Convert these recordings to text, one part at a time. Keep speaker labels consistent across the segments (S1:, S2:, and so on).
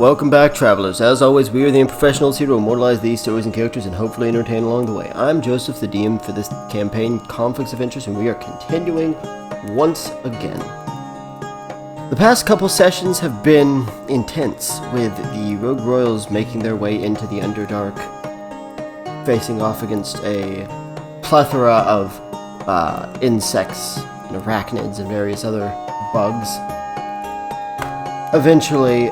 S1: welcome back, travelers. As always, we are the Improfessionals here to immortalize these stories and characters and hopefully entertain along the way. I'm Joseph, the DM for this campaign, Conflicts of Interest, and we are continuing once again. The past couple sessions have been intense, with the Rogue Royals making their way into the Underdark, facing off against a plethora of insects and arachnids and various other bugs. Eventually,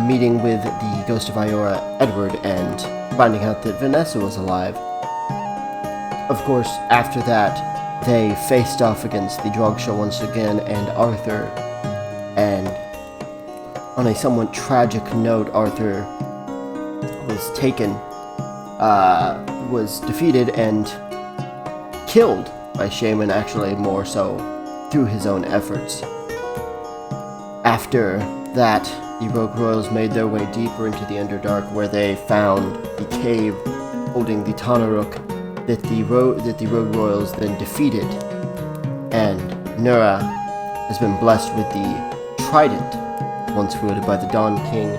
S1: meeting with the ghost of Iora, Edward, and finding out that Vanessa was alive. Of course, after that, they faced off against the Drogshaw once again, and Arthur. And on a somewhat tragic note, Arthur was defeated and killed by Shaman, actually more so through his own efforts. After that, the Rogue Royals made their way deeper into the Underdark, where they found the cave holding the Tanaruk that the Rogue Royals then defeated, and Nura has been blessed with the Trident, once wielded by the Dawn King,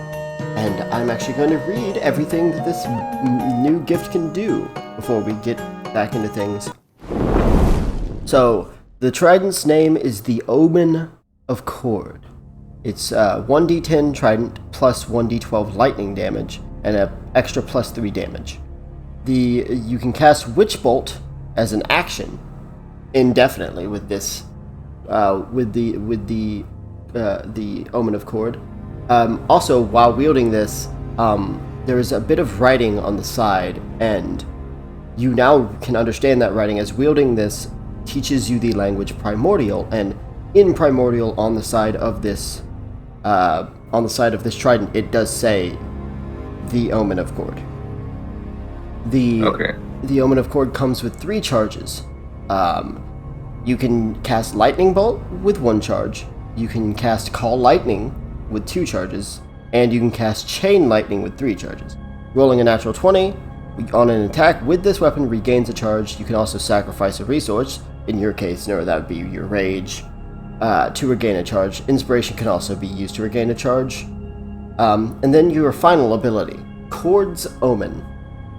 S1: and I'm actually going to read everything that this new gift can do before we get back into things. So, the Trident's name is the Omen of Cord. It's 1d10 Trident plus 1d12 lightning damage, and an extra plus 3 damage. You can cast Witch Bolt as an action indefinitely with this, with the Omen of Cord. Also, while wielding this, there is a bit of writing on the side, and you now can understand that writing, as wielding this teaches you the language Primordial, and in Primordial on the side of this trident, it does say the Omen of Cord. The Omen of Cord comes with 3 charges. You can cast Lightning Bolt with 1 charge. You can cast Call Lightning with 2 charges, and you can cast Chain Lightning with 3 charges. Rolling a natural 20 on an attack with this weapon regains a charge. You can also sacrifice a resource. In your case, no, that would be your Rage, to regain a charge. Inspiration can also be used to regain a charge. And then your final ability, Cord's Omen.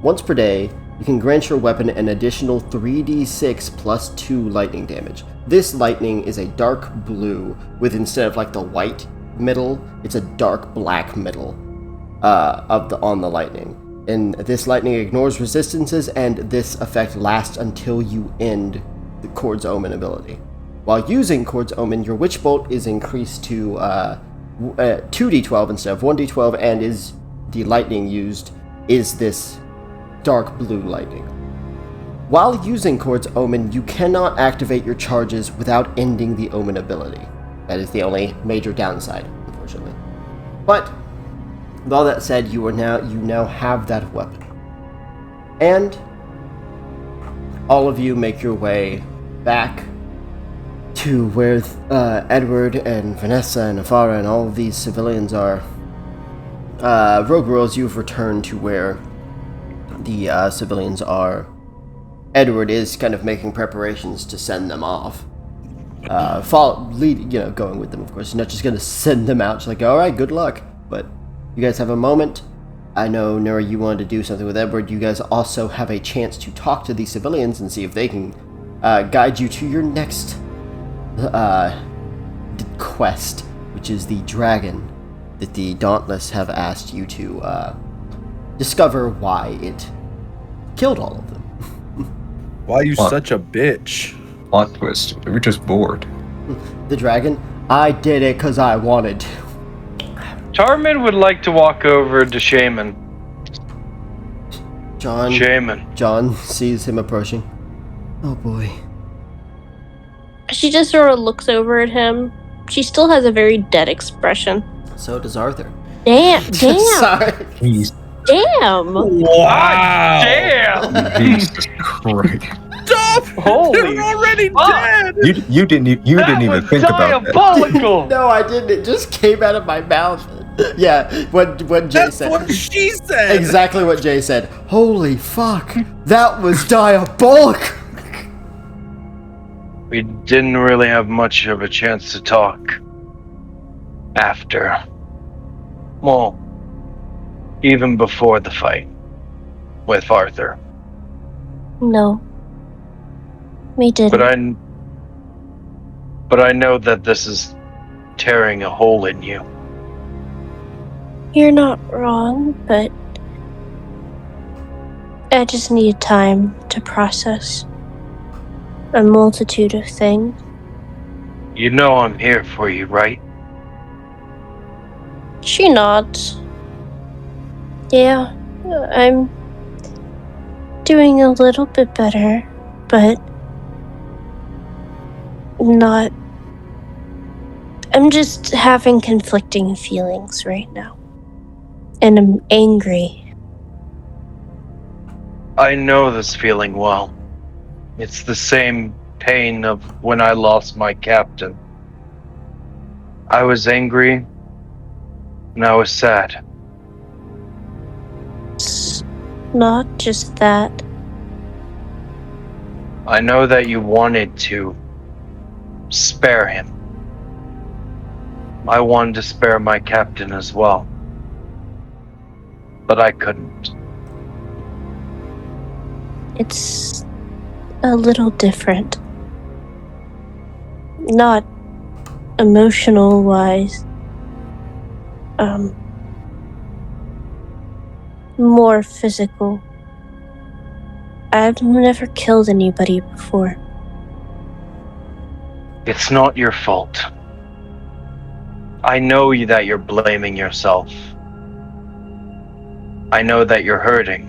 S1: Once per day, you can grant your weapon an additional 3d6 plus 2 lightning damage. This lightning is a dark blue, with instead of like the white middle, it's a dark black middle on the lightning. And this lightning ignores resistances, and this effect lasts until you end the Cord's Omen ability. While using Cord's Omen, your Witch Bolt is increased to 2d12 instead of 1d12, and the lightning used is this dark blue lightning. While using Cord's Omen, you cannot activate your charges without ending the Omen ability. That is the only major downside, unfortunately. But with all that said, you now have that weapon. And all of you make your way back to where Edward and Vanessa and Afara and all of these civilians are. Rogue Royals, you've returned to where the civilians are. Edward is kind of making preparations to send them off. Going with them, of course. You're not just going to send them out, just like, alright, good luck. But you guys have a moment. I know, Nura, you wanted to do something with Edward. You guys also have a chance to talk to these civilians and see if they can guide you to your next quest, which is the dragon that the Dauntless have asked you to discover why it killed all of them.
S2: Why are you such a bitch?
S3: Plot twist. We were just bored.
S1: The dragon? I did it because I wanted to.
S4: Tarmin would like to walk over to Shaman.
S1: John sees him approaching. Oh boy.
S5: She just sort of looks over at him. She still has a very dead expression.
S1: So does Arthur.
S5: Damn.
S1: Sorry.
S3: Jeez.
S5: Damn.
S2: Wow.
S4: Damn.
S3: Jesus Christ.
S2: Stop!
S4: Holy
S2: They're already
S4: fuck.
S2: dead!
S3: You didn't even think about that.
S4: Diabolical.
S1: No, I didn't. It just came out of my mouth. Yeah, what Jay
S2: That's
S1: said.
S2: what she said!
S1: Exactly what Jay said. Holy fuck. That was diabolical.
S4: We didn't really have much of a chance to talk after. Well, Even before the fight with Arthur.
S5: No. We didn't.
S4: But I know that this is tearing a hole in you.
S5: You're not wrong, but I just need time to process a multitude of things.
S4: You know I'm here for you, right?
S5: She nods. Yeah, I'm doing a little bit better, but not. I'm just having conflicting feelings right now. And I'm angry.
S4: I know this feeling well. It's the same pain of when I lost my captain. I was angry and I was sad.
S5: It's not just that.
S4: I know that you wanted to spare him. I wanted to spare my captain as well. But I couldn't.
S5: It's a little different. Not emotional wise. More physical. I've never killed anybody before.
S4: It's not your fault. I know that you're blaming yourself. I know that you're hurting.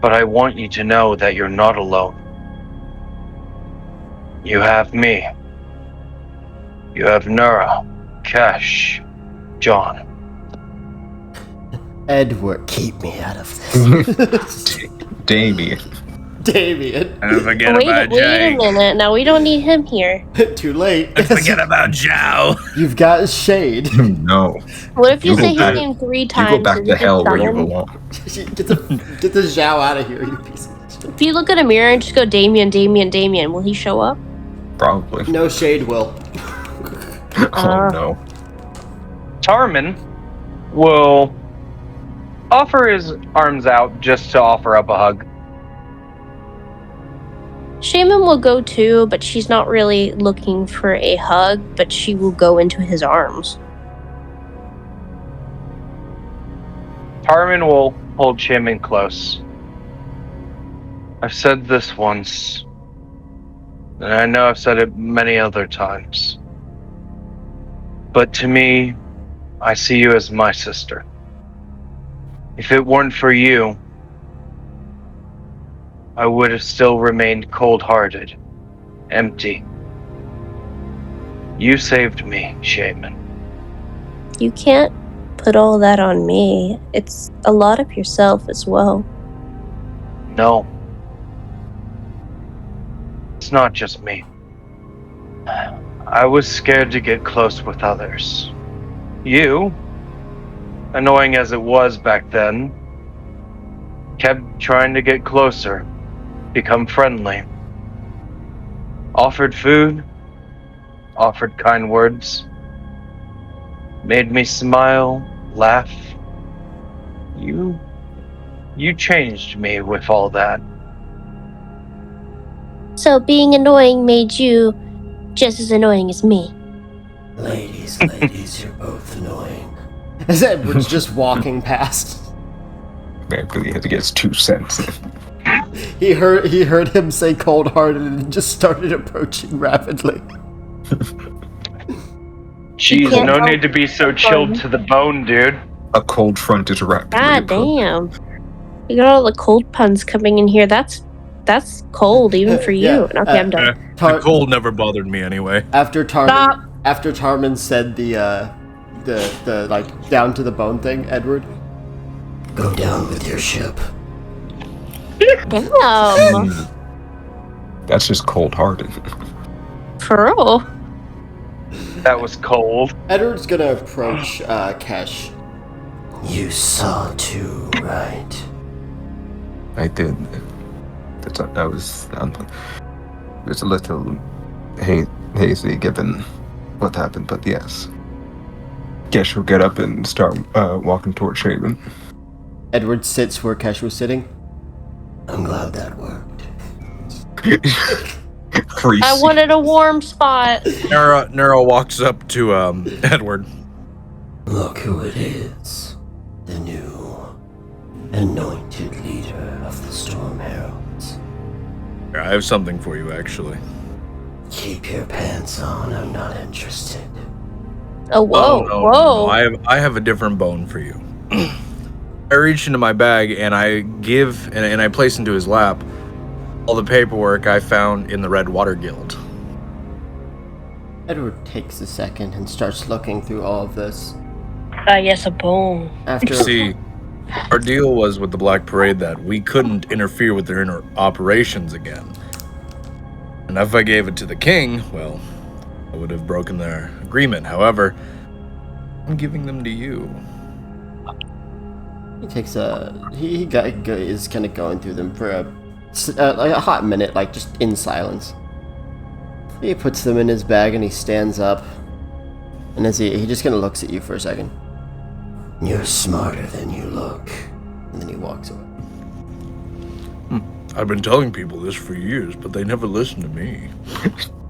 S4: But I want you to know that you're not alone. You have me. You have Nura, Cash, John.
S1: Edward, keep me out of this.
S3: Damien.
S1: Damien.
S2: And forget
S5: Wait
S2: about
S5: a
S2: Jake.
S5: minute. Now we don't need him here.
S1: Too late.
S2: And forget about Zhao.
S1: You've got Shade.
S3: No.
S5: What if you
S3: You go
S5: say his
S3: back-
S5: name 3
S3: You
S5: times?
S3: go back
S5: and
S3: to
S5: just
S3: hell where you
S5: summon?
S3: belong.
S1: Get the Zhao out of here, you piece of shit.
S5: If you look at a mirror and just go Damien, will he show up?
S3: Probably.
S1: No, Shade will.
S3: Oh no.
S4: Tarman will offer his arms out just to offer up a hug.
S5: Shaman will go too, but she's not really looking for a hug, but she will go into his arms.
S4: Tarman will hold Shaman close. I've said this once, and I know I've said it many other times. But to me, I see you as my sister. If it weren't for you, I would have still remained cold-hearted, empty. You saved me, Shaman.
S5: You can't put all that on me. It's a lot of yourself as well.
S4: No. It's not just me. I was scared to get close with others. You, annoying as it was back then, kept trying to get closer, become friendly. Offered food, offered kind words, made me smile, laugh. You changed me with all that.
S5: So being annoying made you just as annoying as me.
S1: Ladies, you're both annoying. As Edward's just walking past.
S3: Man really had to get his 2 cents.
S1: He heard him say cold-hearted and just started approaching rapidly.
S4: Jeez,
S5: can't
S4: no
S5: help
S4: need to be so chilled to the bone, dude.
S3: A cold front is rapidly
S5: God
S3: approaching.
S5: damn. You got all the cold puns coming in here. That's cold even for you.
S1: Yeah,
S5: Okay, I'm done.
S2: The cold never bothered me anyway.
S1: After
S5: Stop.
S1: Tarman said the like down to the bone thing, Edward, go down with your ship.
S5: Damn.
S3: That's just cold-hearted.
S5: For real.
S4: That was cold.
S1: Edward's gonna approach Kesh. You saw too, right?
S3: I did. That was it was a little hazy given what happened, but yes. Kesh will get up and start walking towards Shaven.
S1: Edward sits where Kesh was sitting. I'm glad that worked.
S5: I wanted a warm spot.
S2: Nero walks up to Edward.
S1: Look who it is. The new anointed leader of the Storm Heralds.
S2: I have something for you, actually.
S1: Keep your pants on, I'm not interested.
S5: Oh, whoa,
S2: No. I have a different bone for you. I reach into my bag and I give and I place into his lap all the paperwork I found in the Red Water Guild.
S1: Edward takes a second and starts looking through all of this.
S5: Yes, a bone.
S1: After
S2: See, our deal was with the Black Parade that we couldn't interfere with their inner operations again. And if I gave it to the king, well, I would have broken their agreement. However, I'm giving them to you.
S1: he takes is kind of going through them for like a hot minute, like just in silence. He puts them in his bag and he stands up. And as he just kind of looks at you for a second. You're smarter than you look. And then he walks away.
S2: I've been telling people this for years, but they never listen to me.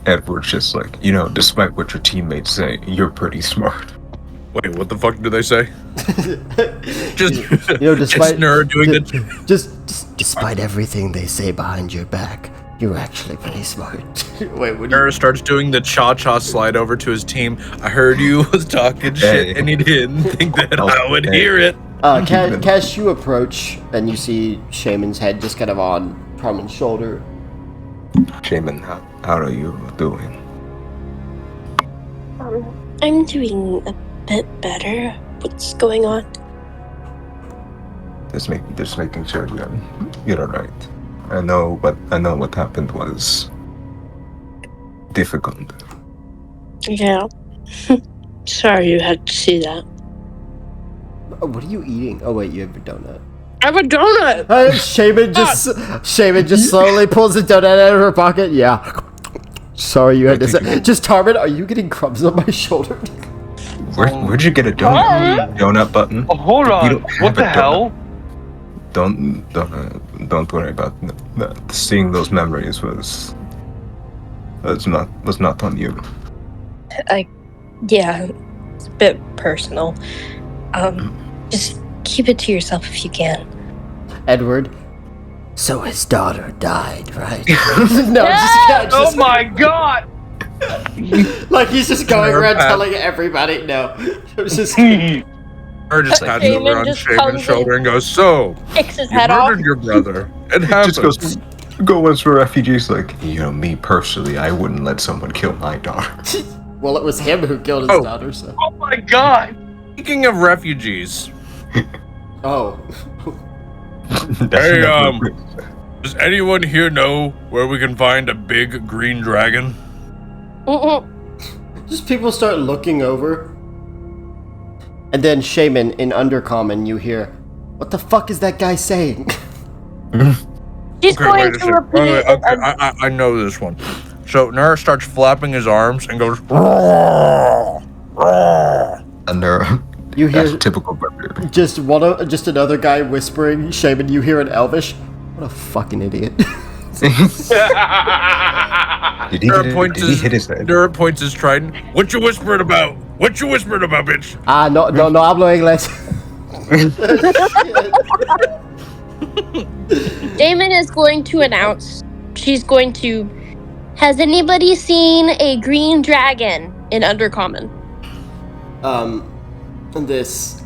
S3: Edward's just like, despite what your teammates say, you're pretty smart.
S2: Wait, what the fuck did they say?
S1: Despite
S2: just Nerd doing the...
S1: Just despite everything they say behind your back, you're actually pretty smart. Wait, what?
S2: Nerd starts doing the cha-cha slide over to his team. I heard you was talking shit, and he didn't think that I would hear it.
S1: Cash, you approach, and you see Shaman's head just kind of on Carmen's shoulder.
S3: Shaman, how are you doing?
S5: I'm doing a bit better. What's going on?
S3: Just making sure you're alright. I know what happened was difficult.
S5: Yeah. Sorry you had to see that.
S1: What are you eating? Oh wait, you have a donut.
S5: I have a donut!
S1: Shaman just slowly pulls the donut out of her pocket. Yeah. Sorry you had to say. Just Tarman, are you getting crumbs on my shoulder?
S3: Where'd you get a donut? Donut button?
S4: Oh, hold on. What the hell?
S3: Don't worry about that. Seeing those memories was not on you.
S5: Yeah, it's a bit personal. Just keep it to yourself if you can.
S1: Edward. So his daughter died, right?
S4: Oh my god!
S1: Like he's just going around telling everybody. No, it was just.
S2: Or just pats over on Shaman's shoulder and goes, "So,
S5: Kicks his
S2: you
S5: head
S2: murdered
S5: off.
S2: your brother. It happens."
S3: Just goes for refugees. Like, me personally, I wouldn't let someone kill my daughter.
S1: Well, it was him who killed his daughter. So.
S4: Oh my god!
S2: Speaking of refugees.
S1: Oh.
S2: Hey, does anyone here know where we can find a big green dragon?
S1: Just people start looking over. And then Shaman, in Undercommon, you hear, what the fuck is that guy saying?
S5: She's going to repeat it.
S2: I know this one. So Nara starts flapping his arms and goes, "Roar, roar."
S3: And
S1: you hear
S3: that's typical barbarian.
S1: just another guy whispering. Shaman, you hear an Elvish. What a fucking idiot.
S3: Did he hit his head?
S2: Nara points his trident. What you whispering about? What you whispering about, bitch?
S1: No hablo inglés.
S5: Damon is going to announce. She's going to. Has anybody seen a green dragon in Undercommon?
S1: This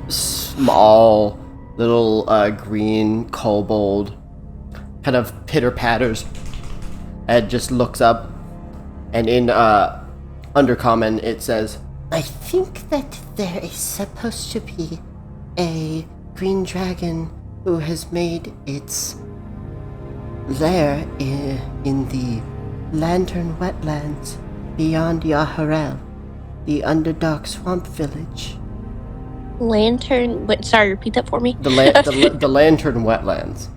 S1: small little green kobold kind of pitter patters and just looks up, and in Undercommon it says, I think that there is supposed to be a green dragon who has made its lair in the Lantern Wetlands beyond Yaharel, the Underdark Swamp Village.
S5: Lantern. Wait, sorry, repeat that for me.
S1: The Lantern Wetlands.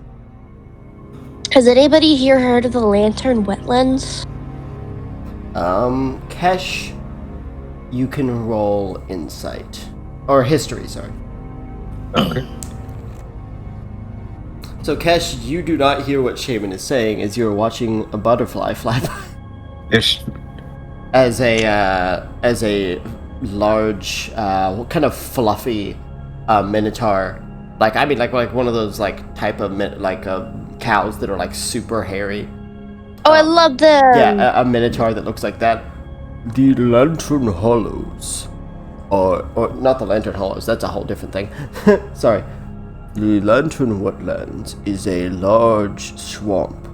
S5: Has anybody here heard of the Lantern Wetlands?
S1: Kesh, you can roll insight. Or history, sorry.
S3: Okay.
S1: So, Kesh, you do not hear what Shaman is saying as you're watching a butterfly fly by.
S3: Ish.
S1: As a large, kind of fluffy minotaur. Like one of those, type of, cows that are, super hairy.
S5: Oh, I love them!
S1: Yeah, a minotaur that looks like that. The Lantern Hollows. Or not the Lantern Hollows, that's a whole different thing. Sorry. The Lantern Wetlands is a large swamp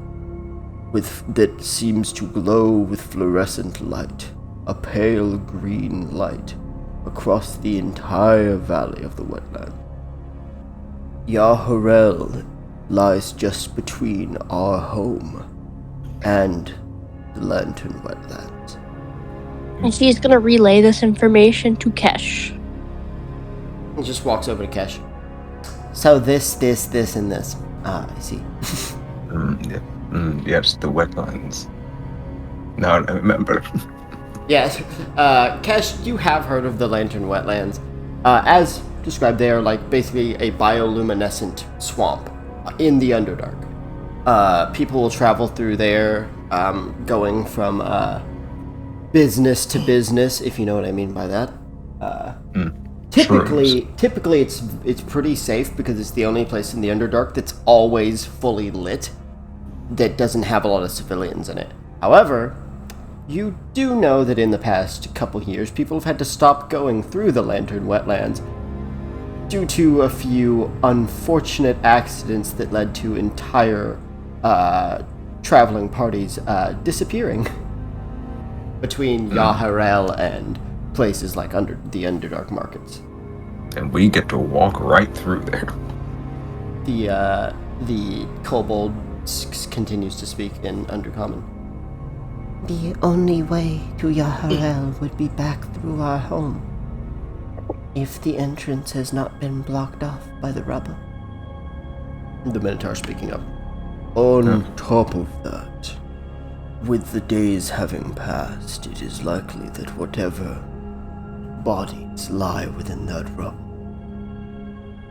S1: that seems to glow with fluorescent light, a pale green light, across the entire valley of the wetland. Yaharel lies just between our home and the Lantern Wetlands.
S5: And she's gonna relay this information to Kesh.
S1: He just walks over to Kesh. So this, and this. Ah, I see.
S3: Yes, the wetlands. Now I remember.
S1: Yes, Kesh, you have heard of the Lantern Wetlands. As described, they are basically a bioluminescent swamp in the Underdark. People will travel through there, going from business to business, if you know what I mean by that. Typically, it's pretty safe because it's the only place in the Underdark that's always fully lit, that doesn't have a lot of civilians in it. However, you do know that in the past couple years, people have had to stop going through the Lantern Wetlands due to a few unfortunate accidents that led to entire traveling parties disappearing between Yaharel and places like the Underdark markets.
S3: And we get to walk right through there.
S1: The kobold continues to speak in Undercommon. The only way to Yaharel would be back through our home, if the entrance has not been blocked off by the rubble. The Minotaur speaking up. On top of that, with the days having passed, it is likely that whatever bodies lie within that rubble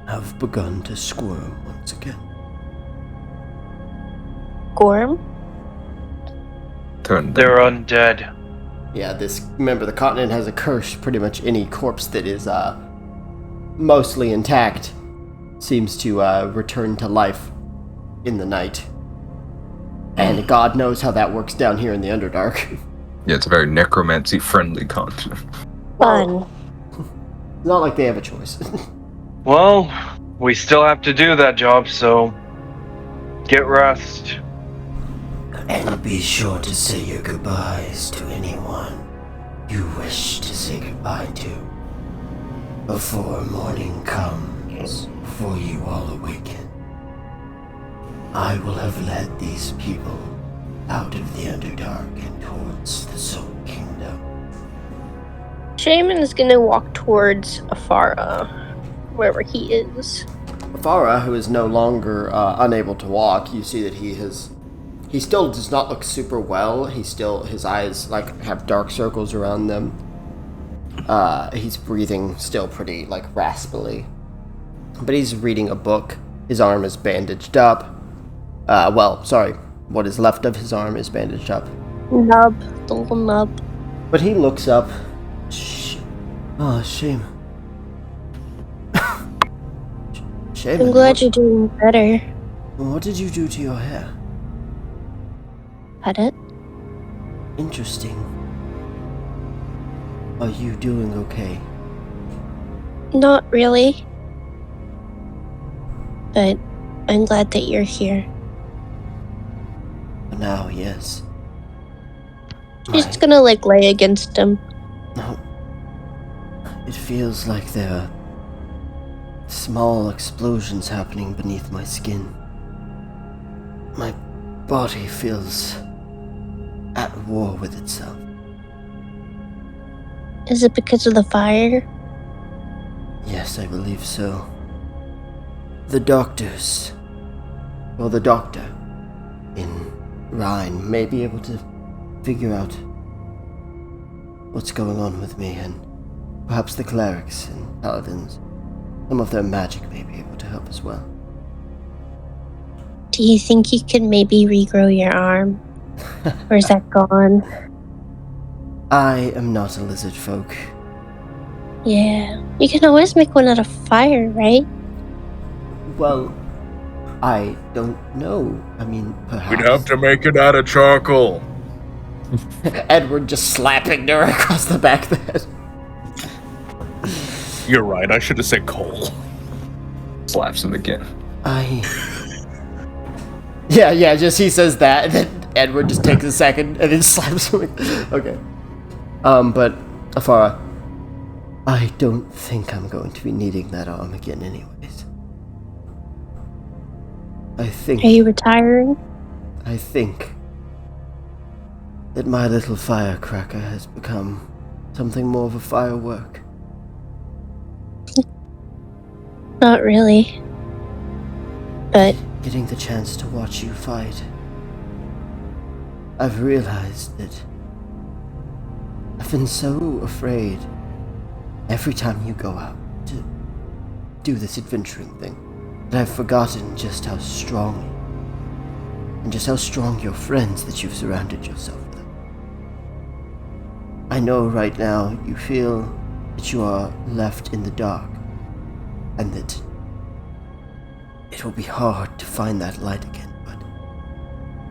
S1: have begun to squirm once again.
S5: Gorm?
S4: They're undead.
S1: Yeah, remember, the continent has a curse. Pretty much any corpse that is mostly intact seems to return to life in the night. And God knows how that works down here in the Underdark.
S3: Yeah, it's a very necromancy-friendly continent.
S5: Fun.
S1: Not like they have a choice.
S4: Well, we still have to do that job, so get rest.
S1: And be sure to say your goodbyes to anyone you wish to say goodbye to before morning comes, before you all awaken. I will have led these people out of the Underdark and towards the Soul Kingdom.
S5: Shaman is gonna walk towards Afara, wherever he is.
S1: Afara, who is no longer unable to walk, you see that he still does not look super well. His eyes have dark circles around them. He's breathing still pretty raspily. But he's reading a book. His arm is bandaged up. What is left of his arm is bandaged up.
S5: Nub, the little nub.
S1: But he looks up. Shame. Shame.
S5: I'm glad you're doing better.
S1: What did you do to your hair?
S5: Cut it?
S1: Interesting. Are you doing okay?
S5: Not really. But I'm glad that you're here.
S1: For now, yes.
S5: She's gonna lay against him.
S1: No. It feels like there are small explosions happening beneath my skin. My body feels at war with itself.
S5: Is it because of the fire?
S1: Yes, I believe so. The doctors, or the doctor in Rhine, may be able to figure out what's going on with me, and perhaps the clerics and paladins, some of their magic may be able to help as well.
S5: Do you think you could maybe regrow your arm? Or is that gone?
S1: I am not a lizard folk.
S5: Yeah. You can always make one out of fire, right?
S1: Well, I don't know. I mean, perhaps.
S2: We'd have to make it out of charcoal.
S1: Edward just slapping her across the back of the head.
S2: You're right, I should have said coal.
S3: Slaps him again.
S1: Yeah, just he says that, and then Edward just takes a second and then slaps him. Okay. But, Afara, I don't think I'm going to be needing that arm again anyways.
S5: Are you retiring?
S1: I think that my little firecracker has become something more of a firework.
S5: Not really. But
S1: Getting the chance to watch you fight, I've realized that I've been so afraid every time you go out to do this adventuring thing that I've forgotten just how strong and just how strong your friends that you've surrounded yourself with. I know right now you feel that you are left in the dark and that it will be hard to find that light again, but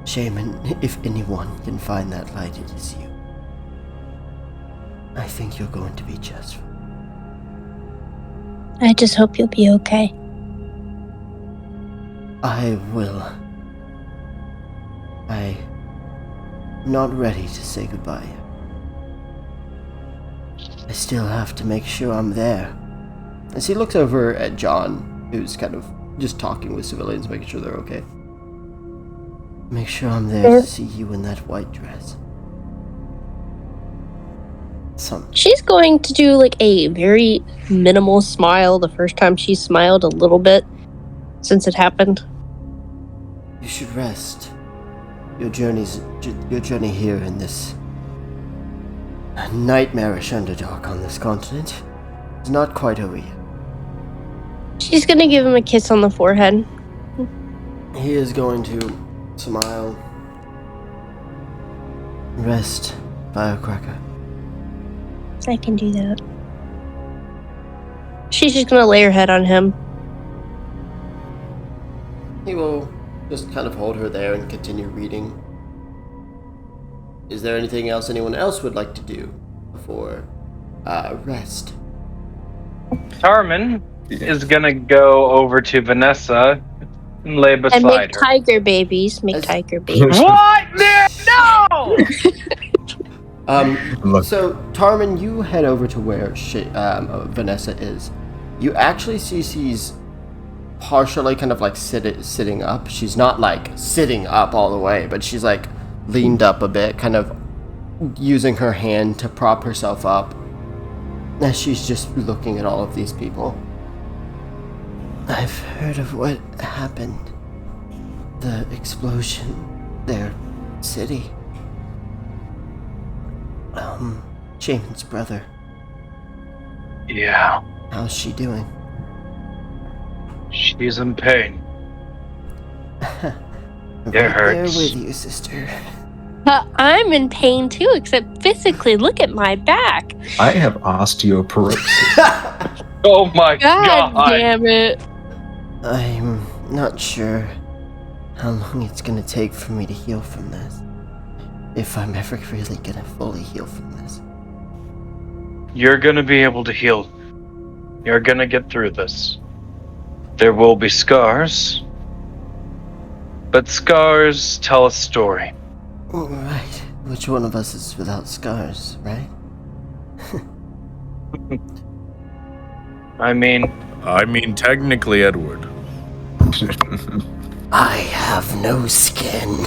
S1: Shaman, if anyone can find that light, it is you. I think you're going to be just fine.
S5: I just hope you'll be okay.
S1: I will. I'm not ready to say goodbye yet. I still have to make sure I'm there. As he looks over at John, who's kind of just talking with civilians, making sure they're okay. Make sure I'm there to see you in that white dress.
S5: She's going to do like a very minimal smile the first time she smiled a little bit since it happened.
S1: You should rest. Your journey here in this nightmarish Underdark on this continent is not quite over yet.
S5: She's gonna give him a kiss on the forehead.
S1: He is going to smile. Rest, firecracker.
S5: I can do that. She's just gonna lay her head on him.
S1: He will just kind of hold her there and continue reading. Is there anything else anyone else would like to do before rest?
S4: Tarman is gonna go over to Vanessa and lay beside
S5: and make
S4: her.
S5: tiger babies. Tiger babies.
S4: What? No!
S1: So, Tarman, you head over to where Vanessa is. You actually see she's partially kind of like sitting up. She's not like sitting up all the way, but she's like leaned up a bit, kind of using her hand to prop herself up as she's just looking at all of these people. I've heard of what happened. The explosion. Their city. Shaman's brother.
S4: Yeah.
S1: How's she doing?
S4: She's in pain.
S1: Right
S4: It hurts.
S1: there with you, sister.
S5: I'm in pain too, except physically. Look at my back.
S3: I have osteoporosis.
S4: Oh my god!
S5: God damn it.
S1: I'm not sure how long it's gonna take for me to heal from this. If I'm ever really gonna fully heal from this.
S4: You're gonna be able to heal. You're gonna get through this. There will be scars, but scars tell a story.
S1: Right. Which one of us is without scars, right?
S4: I mean,
S2: technically, Edward.
S1: I have no skin.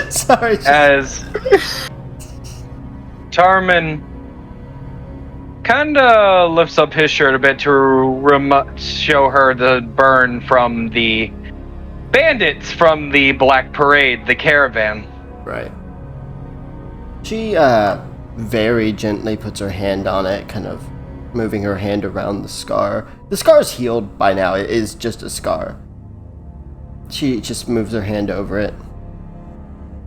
S1: Sorry.
S4: as Tarman kinda lifts up his shirt a bit to show her the burn from the bandits from the Black Parade, the caravan.
S1: Right. She, very gently puts her hand on it, kind of moving her hand around the scar. The scar's healed by now. It is just a scar. She just moves her hand over it.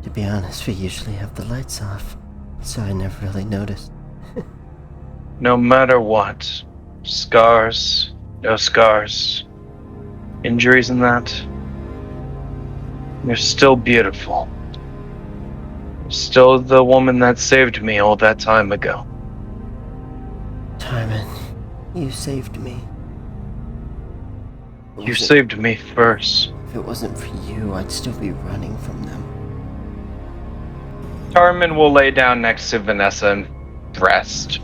S1: To be honest, we usually have the lights off, so I never really noticed.
S4: No matter what, scars, no scars, injuries and that, you're still beautiful. Still the woman that saved me all that time ago.
S1: Tarmin, you saved me.
S4: You saved me first.
S1: If it wasn't for you, I'd still be running from them.
S4: Tarmin will lay down next to Vanessa and rest.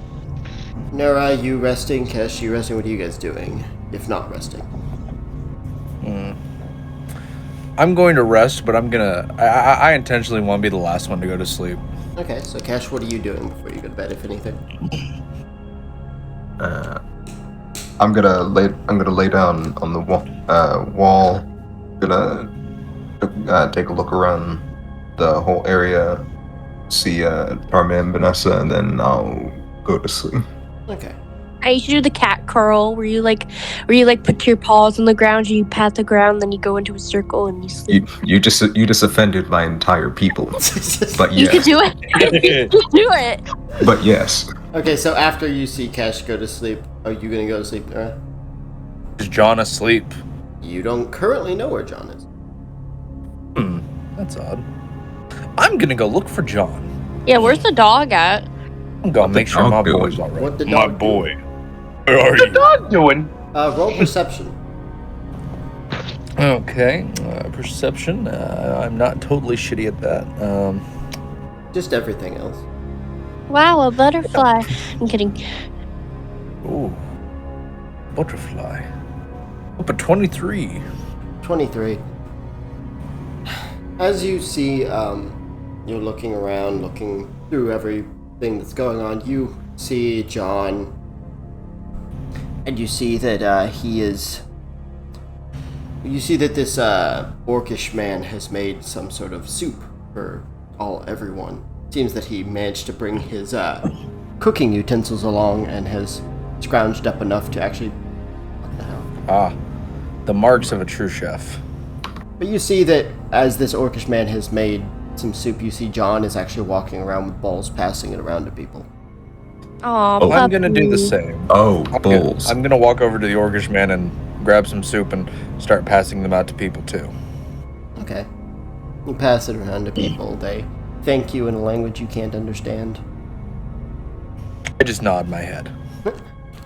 S1: Nora, you resting? Kesh, you resting? What are you guys doing? If not resting.
S2: I'm going to rest, but I intentionally want to be the last one to go to sleep.
S1: Okay, so Kesh, what are you doing before you go to bed, if anything?
S3: I'm gonna lay down on the wall. Gonna take a look around the whole area, see Tarmin and Vanessa, and then I'll go to sleep.
S1: Okay.
S5: I used to do the cat curl where you put your paws on the ground, you pat the ground, then you go into a circle and you sleep.
S3: You just offended my entire people. But
S5: You
S3: yeah.
S5: could do it. You could do it.
S3: But yes.
S1: Okay, so after you see Kesh go to sleep, are you gonna go to sleep, Nora?
S2: Is John asleep?
S1: You don't currently know where John is.
S2: That's odd. I'm gonna go look for John.
S5: Yeah, where's the dog at?
S2: I'm gonna make sure my
S3: dog doing?
S2: boy's alright.
S1: What the
S2: My
S1: dog
S2: boy. Where are
S4: What's the
S2: you?
S4: dog doing?
S1: Roll perception.
S2: Okay, perception. I'm not totally shitty at that.
S1: Just everything else.
S5: Wow, a butterfly. I'm kidding.
S2: Ooh, butterfly. Up at 23.
S1: 23. As you see, you're looking around, looking through everything that's going on, you see John, and you see that you see that this orcish man has made some sort of soup for everyone. Seems that he managed to bring his cooking utensils along and has scrounged up enough to actually... What the hell?
S2: The marks of a true chef.
S1: But you see that as this orcish man has made some soup, you see John is actually walking around with bowls, passing it around to people.
S5: Aw,
S2: I'm gonna do the same.
S3: Oh, bowls.
S2: I'm gonna walk over to the orcish man and grab some soup and start passing them out to people too.
S1: Okay. You pass it around to people. They thank you in a language you can't understand.
S2: I just nod my head.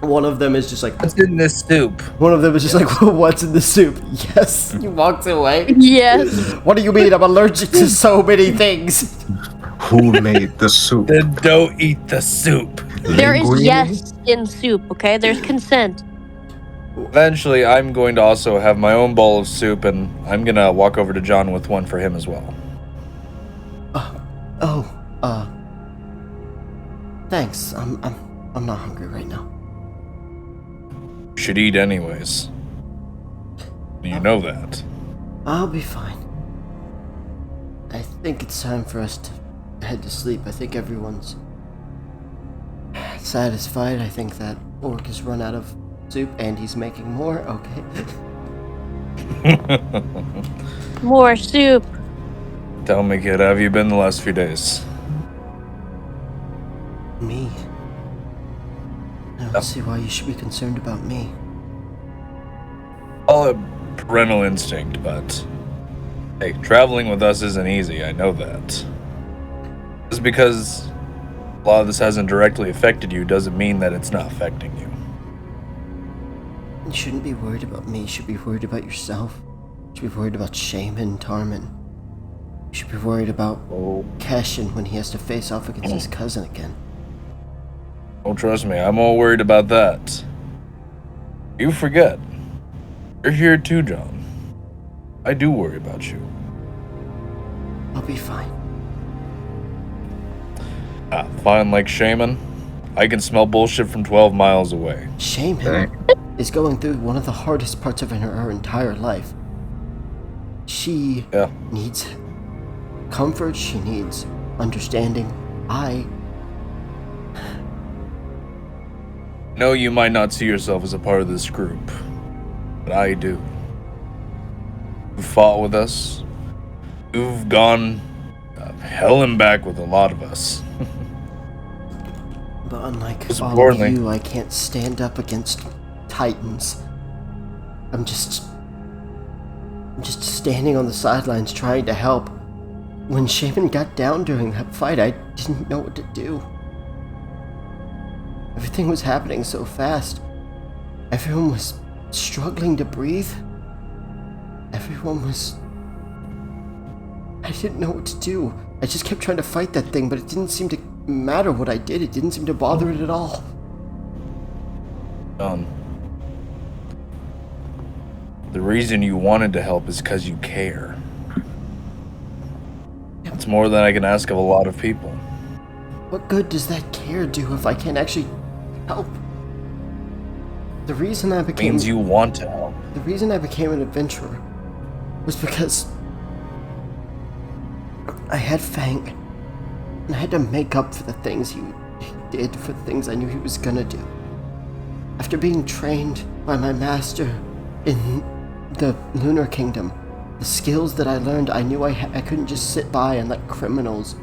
S1: One of them is just like,
S2: What's in this soup?
S1: one of them is just like, what's in the soup? Yes. He walks away.
S5: Yes.
S1: What do you mean? I'm allergic to so many things.
S3: Who made the soup?
S2: Then don't eat the soup.
S5: There is
S3: Linguine?
S5: yes in soup, okay? There's consent.
S2: Eventually, I'm going to also have my own bowl of soup, and I'm gonna walk over to John with one for him as well.
S1: Thanks. I'm not hungry right now.
S2: You should eat anyways. You know that.
S1: I'll be fine. I think it's time for us to head to sleep. I think everyone's satisfied. I think that orc has run out of soup and he's making more. Okay.
S5: More soup.
S2: Tell me, kid, how have you been the last few days?
S1: Me? I don't see why you should be concerned about me.
S2: All a parental instinct, but hey, traveling with us isn't easy. I know that. Just because a lot of this hasn't directly affected you doesn't mean that it's not affecting you.
S1: You shouldn't be worried about me. You should be worried about yourself. You should be worried about Shaman, Tarmin. You should be worried about Keshin when he has to face off against his cousin again.
S2: Oh, trust me, I'm all worried about that. You forget. You're here too, John. I do worry about you.
S1: I'll be fine.
S2: Fine like Shaman? I can smell bullshit from 12 miles away.
S1: Shaman is going through one of the hardest parts of her entire life. She needs comfort, she needs understanding,
S2: No, you might not see yourself as a part of this group, but I do. You've fought with us. You've gone hell and back with a lot of us.
S1: But unlike all of you, I can't stand up against titans. I'm just standing on the sidelines trying to help. When Shaman got down during that fight, I didn't know what to do. Everything was happening so fast. Everyone was struggling to breathe. I didn't know what to do. I just kept trying to fight that thing, but it didn't seem to matter what I did. It didn't seem to bother it at all.
S2: The reason you wanted to help is because you care. It's more than I can ask of a lot of people.
S1: What good does that care do if I can't actually help? The reason I became...
S2: means you want to help.
S1: The reason I became an adventurer was because I had Fang, and I had to make up for the things he did, for the things I knew he was gonna do. After being trained by my master in the Lunar Kingdom, the skills that I learned, I knew I couldn't just sit by and let criminals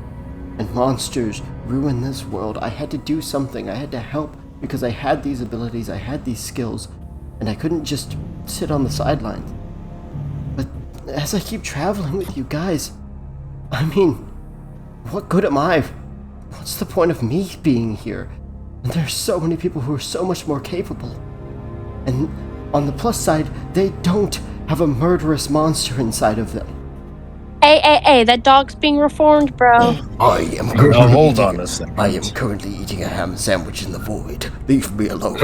S1: and monsters ruin this world. I had to do something. I had to help because I had these abilities, I had these skills, and I couldn't just sit on the sidelines. But as I keep traveling with you guys, I mean, what good am I? What's the point of me being here? And there's so many people who are so much more capable. And on the plus side, they don't have a murderous monster inside of them.
S5: Hey, that dog's being reformed, bro.
S1: I am currently
S2: hold on a second.
S1: I am currently eating a ham sandwich in the void. Leave me alone.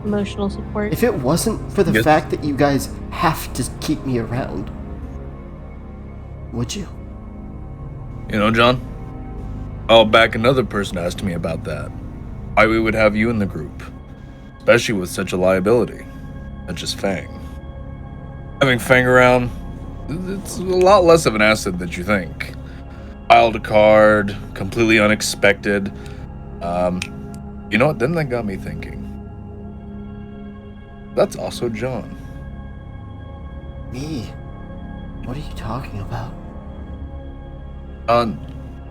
S5: Emotional support.
S1: If it wasn't for the fact that you guys have to keep me around, would you?
S2: You know, John, back another person asked me about that. Why we would have you in the group, especially with such a liability, such as Fang. Having Fang around, it's a lot less of an asset than you think. Piled a card, completely unexpected. You know what? Then that got me thinking. That's also John.
S1: Me? What are you talking about?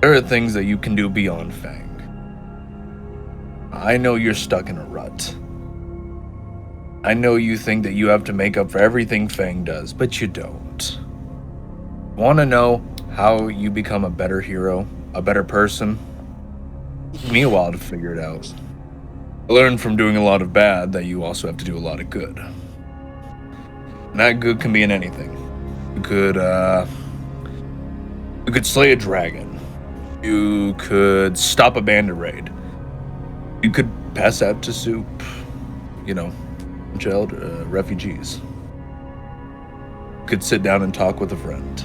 S2: There are things that you can do beyond Fang. I know you're stuck in a rut. I know you think that you have to make up for everything Fang does, but you don't. Want to know how you become a better hero, a better person? It took me a while to figure it out. I learned from doing a lot of bad that you also have to do a lot of good. And that good can be in anything. You could slay a dragon. You could stop a bandit raid. You could pass out to soup. Child refugees. You could sit down and talk with a friend.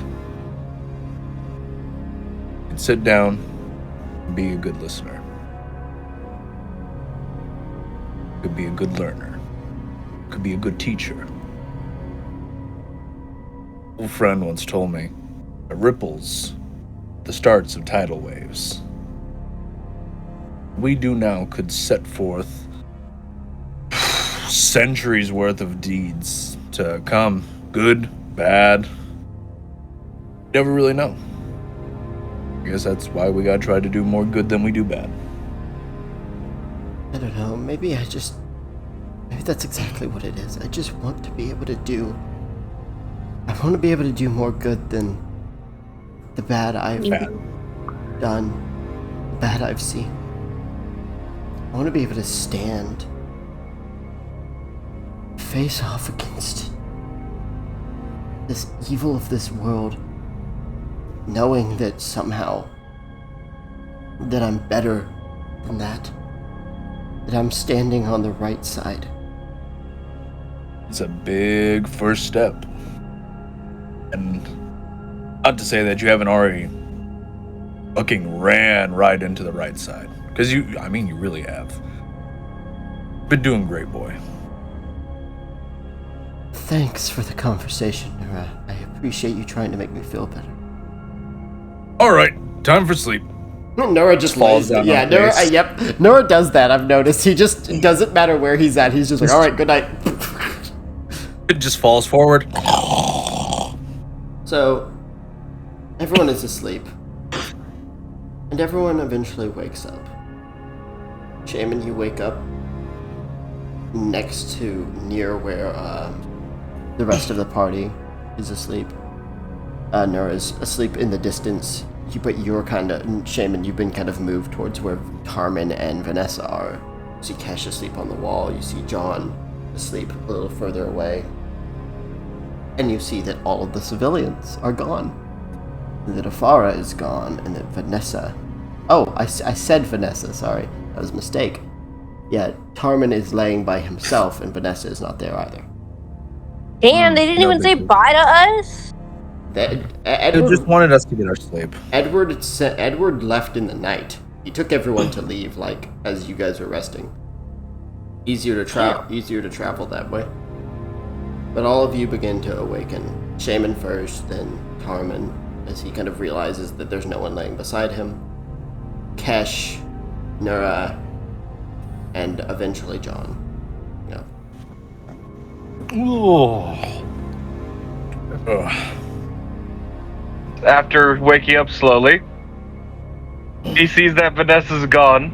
S2: You could sit down and be a good listener. You could be a good learner. You could be a good teacher. An old friend once told me that ripples are the starts of tidal waves. What we do now could set forth centuries worth of deeds to come. Good, bad. You never really know. I guess that's why we gotta try to do more good than we do bad.
S1: I don't know, maybe that's exactly what it is. I just want to be able to do... I want to be able to do more good than the bad I've done, the bad I've seen. I want to be able to stand, face off against this evil of this world, knowing that somehow that I'm better than that I'm standing on the right side.
S2: It's a big first step. And not to say that you haven't already fucking ran right into the right side. Because you really have. Been doing great, boy.
S1: Thanks for the conversation, Nura. I appreciate you trying to make me feel better.
S2: Alright, time for sleep.
S1: Nora just
S2: falls down.
S1: Yeah, Nora. Yep, Nora does that. I've noticed. He just doesn't matter where he's at. He's just like, all right, good night.
S2: It just falls forward.
S1: So, everyone is asleep, and everyone eventually wakes up. Shaman, you wake up next to near where the rest of the party is asleep. Nora's asleep in the distance. But you're kind of, Shaman, you've been kind of moved towards where Carmen and Vanessa are. You see Kesh asleep on the wall. You see John asleep a little further away. And you see that all of the civilians are gone. And that Afara is gone. And that Vanessa... Oh, I said Vanessa, sorry. That was a mistake. Yeah, Carmen is laying by himself and Vanessa is not there either.
S5: Damn, they didn't even say bye to us?
S2: Edward just wanted us to get our sleep.
S1: Edward left in the night. He took everyone to leave, like, as you guys were resting. Easier to travel that way. But all of you begin to awaken. Shaman first, then Carmen, as he kind of realizes that there's no one laying beside him. Kesh, Nura, and eventually John.
S2: Yeah.
S4: After waking up slowly, he sees that Vanessa's gone.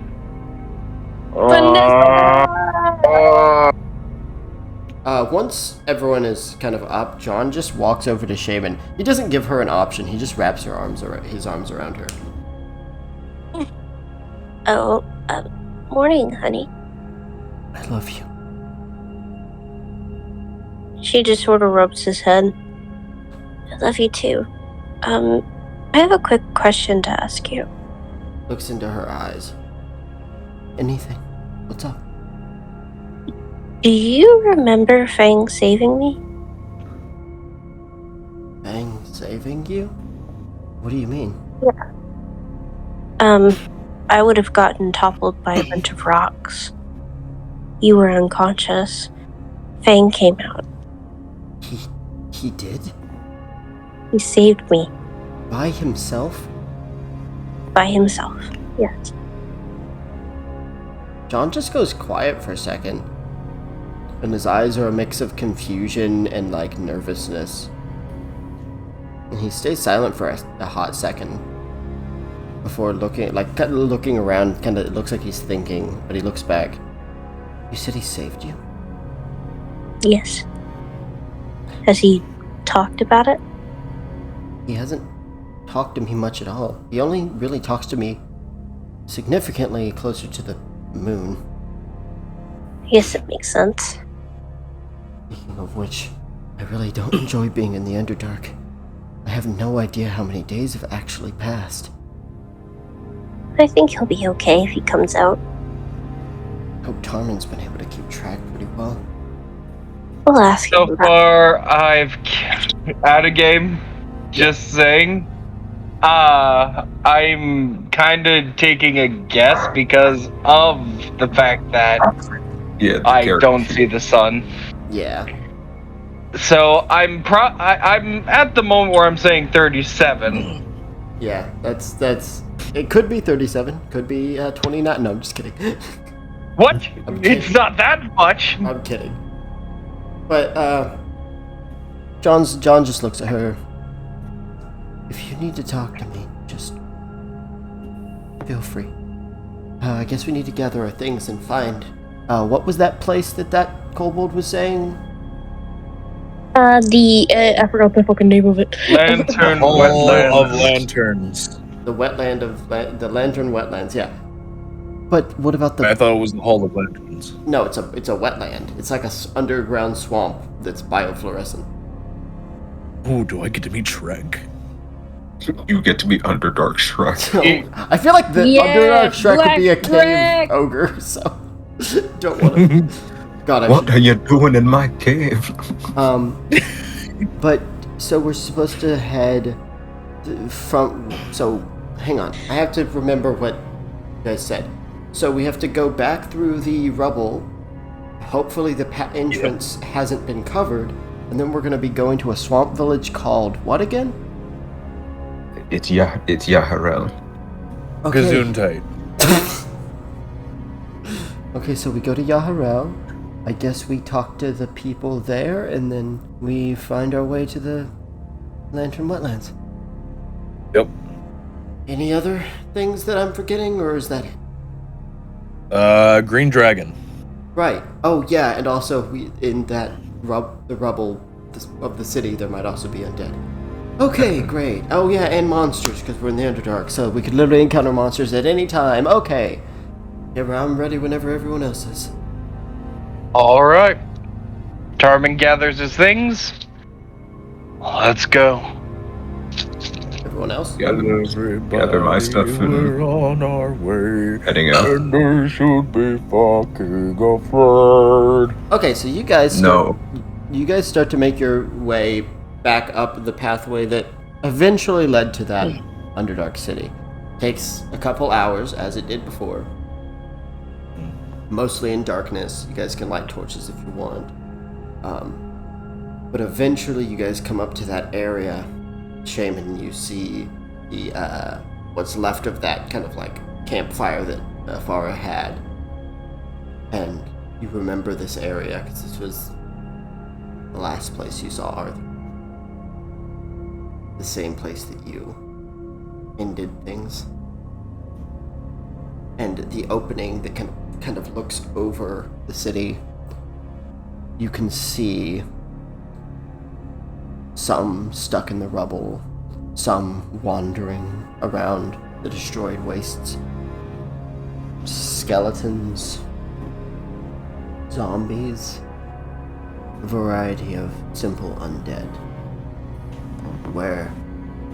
S1: Once everyone is kind of up, John just walks over to Shaman. He doesn't give her an option. He just wraps his arms around her.
S5: Oh, morning, honey.
S1: I love you.
S5: She just sort of rubs his head. I love you too. I have a quick question to ask you.
S1: Looks into her eyes. Anything? What's up?
S5: Do you remember Fang saving me?
S1: Fang saving you? What do you mean?
S5: Yeah. I would have gotten toppled by a bunch of rocks. You were unconscious. Fang came out.
S1: He did?
S5: He saved me.
S1: By himself?
S5: By himself, yes.
S1: John just goes quiet for a second. And his eyes are a mix of confusion and, like, nervousness. And he stays silent for a hot second. Before looking around, kind of, it looks like he's thinking, but he looks back. You said he saved you?
S5: Yes. Has he talked about it?
S1: He hasn't talked to me much at all. He only really talks to me significantly closer to the moon.
S5: Yes, it makes sense.
S1: Speaking of which, I really don't enjoy being in the Underdark. I have no idea how many days have actually passed.
S5: I think he'll be okay if he comes out.
S1: Hope Tarman's been able to keep track pretty well.
S5: We'll ask him.
S4: So far, I've out of game. Just saying. I'm kind of taking a guess because of the fact that I don't see the sun.
S1: Yeah.
S4: So I'm at the moment where I'm saying 37.
S1: Yeah, that's. It could be 37. Could be 29. No, I'm just kidding.
S4: What? It's not that much.
S1: I'm kidding. But John just looks at her. If you need to talk to me, just feel free. I guess we need to gather our things and find. What was that place that kobold was saying?
S5: I forgot the fucking name of it.
S4: Lantern
S2: Wetlands. Of lanterns.
S1: The wetland of the Lantern Wetlands. Yeah. But what about the?
S2: I thought it was the Hall of Lanterns.
S1: No, it's a wetland. It's like a underground swamp that's biofluorescent.
S2: Ooh, do I get to meet Shrek?
S3: You get to be Underdark Shrek.
S1: So, I feel like the Underdark Shrek would be a cave ogre, so don't want to. God,
S3: what are you doing in my cave?
S1: But so we're supposed to head from. So hang on, I have to remember what you guys said. So we have to go back through the rubble. Hopefully the entrance hasn't been covered, and then we're going to be going to a swamp village called what again?
S3: It's Yaharel.
S1: Okay.
S2: Gesundheit.
S1: Okay, so we go to Yaharel. I guess we talk to the people there, and then we find our way to the Lantern Wetlands.
S2: Yep.
S1: Any other things that I'm forgetting, or is that it?
S2: Green Dragon.
S1: Right. Oh, yeah, and also in that the rubble of the city, there might also be undead. Okay, great. Oh, yeah, and monsters, because we're in the Underdark, so we could literally encounter monsters at any time. Okay. Yeah, I'm ready whenever everyone else is.
S4: All right. Tarman gathers his things. Let's go.
S1: Everyone else?
S3: Gather my stuff
S2: We're
S3: and
S2: on our way.
S3: heading out.
S2: And they should be fucking afraid.
S1: Okay, so you guys
S3: No.
S1: start to make your way back up the pathway that eventually led to that Underdark city. Takes a couple hours, as it did before. Mostly in darkness. You guys can light torches if you want. But eventually you guys come up to that area, Shaman. You see the what's left of that kind of like campfire that Farah had. And you remember this area because this was the last place you saw Arthur. The same place that you ended things. And the opening that kind of looks over the city, you can see some stuck in the rubble, some wandering around the destroyed wastes. Skeletons, zombies, a variety of simple undead, where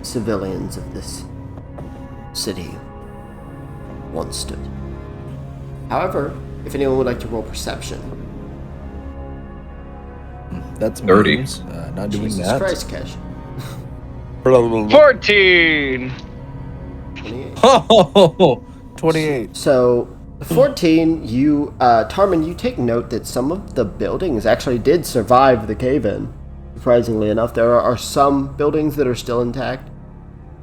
S1: civilians of this city once stood. However, if anyone would like to roll perception.
S2: That's
S3: 30.
S2: Not doing
S1: Jesus
S2: that.
S1: Christ, Kesh.
S4: 14!
S1: 28.
S2: Oh, 28.
S1: So, 14, you, Tarman, you take note that some of the buildings actually did survive the cave-in. Surprisingly enough, there are some buildings that are still intact.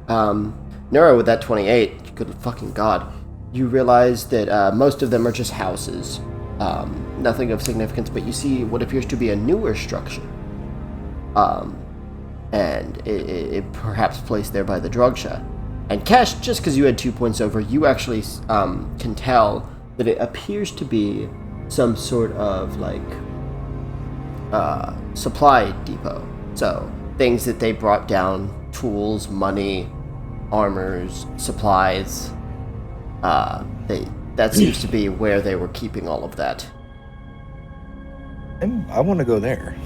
S1: Nura, with that 28, good fucking god, you realize that most of them are just houses. Nothing of significance, but you see what appears to be a newer structure. And it perhaps placed there by the Drugsha. And Cash, just because you had 2 points over, you actually can tell that it appears to be some sort of like supply depot. So things that they brought down, tools, money, armors, supplies. That seems to be where they were keeping all of that.
S2: I want to go there.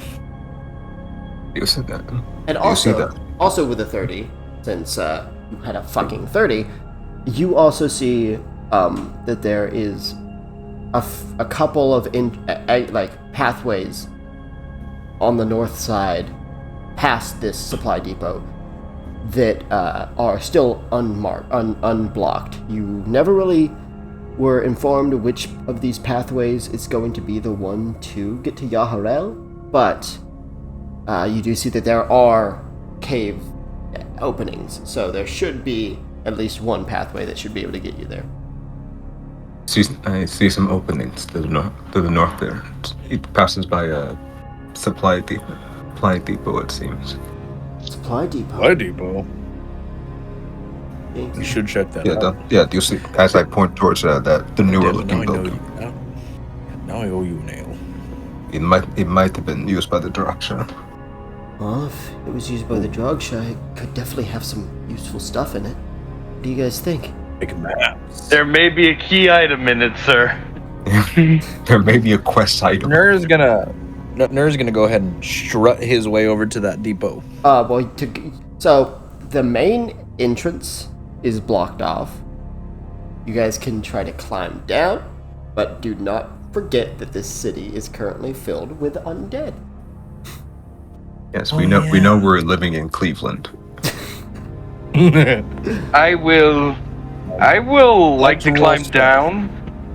S3: You said that.
S1: And also with a 30, since you had a fucking 30, you also see that there is a couple of like pathways on the north side past this supply depot that are still unblocked. You never really were informed which of these pathways is going to be the one to get to Yaharel, but you do see that there are cave openings, so there should be at least one pathway that should be able to get you there.
S3: I see some openings to the north there. It passes by a supply depot, it seems.
S1: Supply depot?
S2: Supply depot? We should check that out.
S3: Do you see, as I point towards the newer looking building.
S2: Now I owe you an ale.
S3: It might have been used by the Drugsha.
S1: Well, if it was used by the Drugsha, it could definitely have some useful stuff in it. What do you guys think?
S2: Make maps.
S4: There may be a key item in it, sir.
S3: There may be a quest item.
S2: Nur's gonna go ahead and strut his way over to that depot.
S1: So the main entrance is blocked off. You guys can try to climb down, but do not forget that this city is currently filled with undead.
S3: Yes, we know we're living in Cleveland.
S4: I will like to climb down,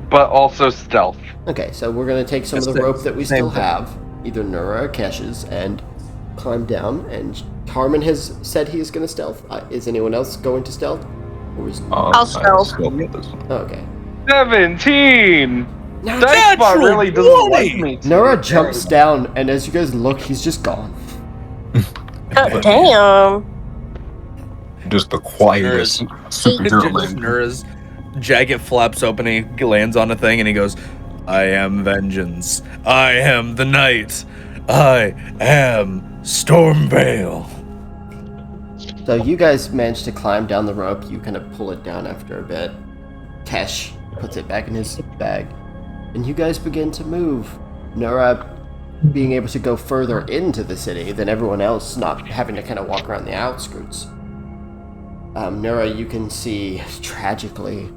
S4: but also stealth.
S1: Okay, so we're gonna take some of the rope that we still have, either Nura or Kesh's, and climb down. And Tarman has said he is gonna stealth. Is anyone else going to stealth?
S5: I'll spell.
S1: Okay.
S4: 17!
S1: Now,
S4: Dice Bot really doesn't like me today.
S1: Nora jumps down, and as you guys look, he's just gone.
S5: Damn.
S3: Just the quietest superhero
S2: Just Nura's jacket flaps open, he lands on a thing, and he goes, I am vengeance. I am the night. I am Stormvale.
S1: So you guys manage to climb down the rope. You kind of pull it down after a bit. Tesh puts it back in his bag. And you guys begin to move. Nora being able to go further into the city than everyone else, not having to kind of walk around the outskirts. Nora, you can see, tragically,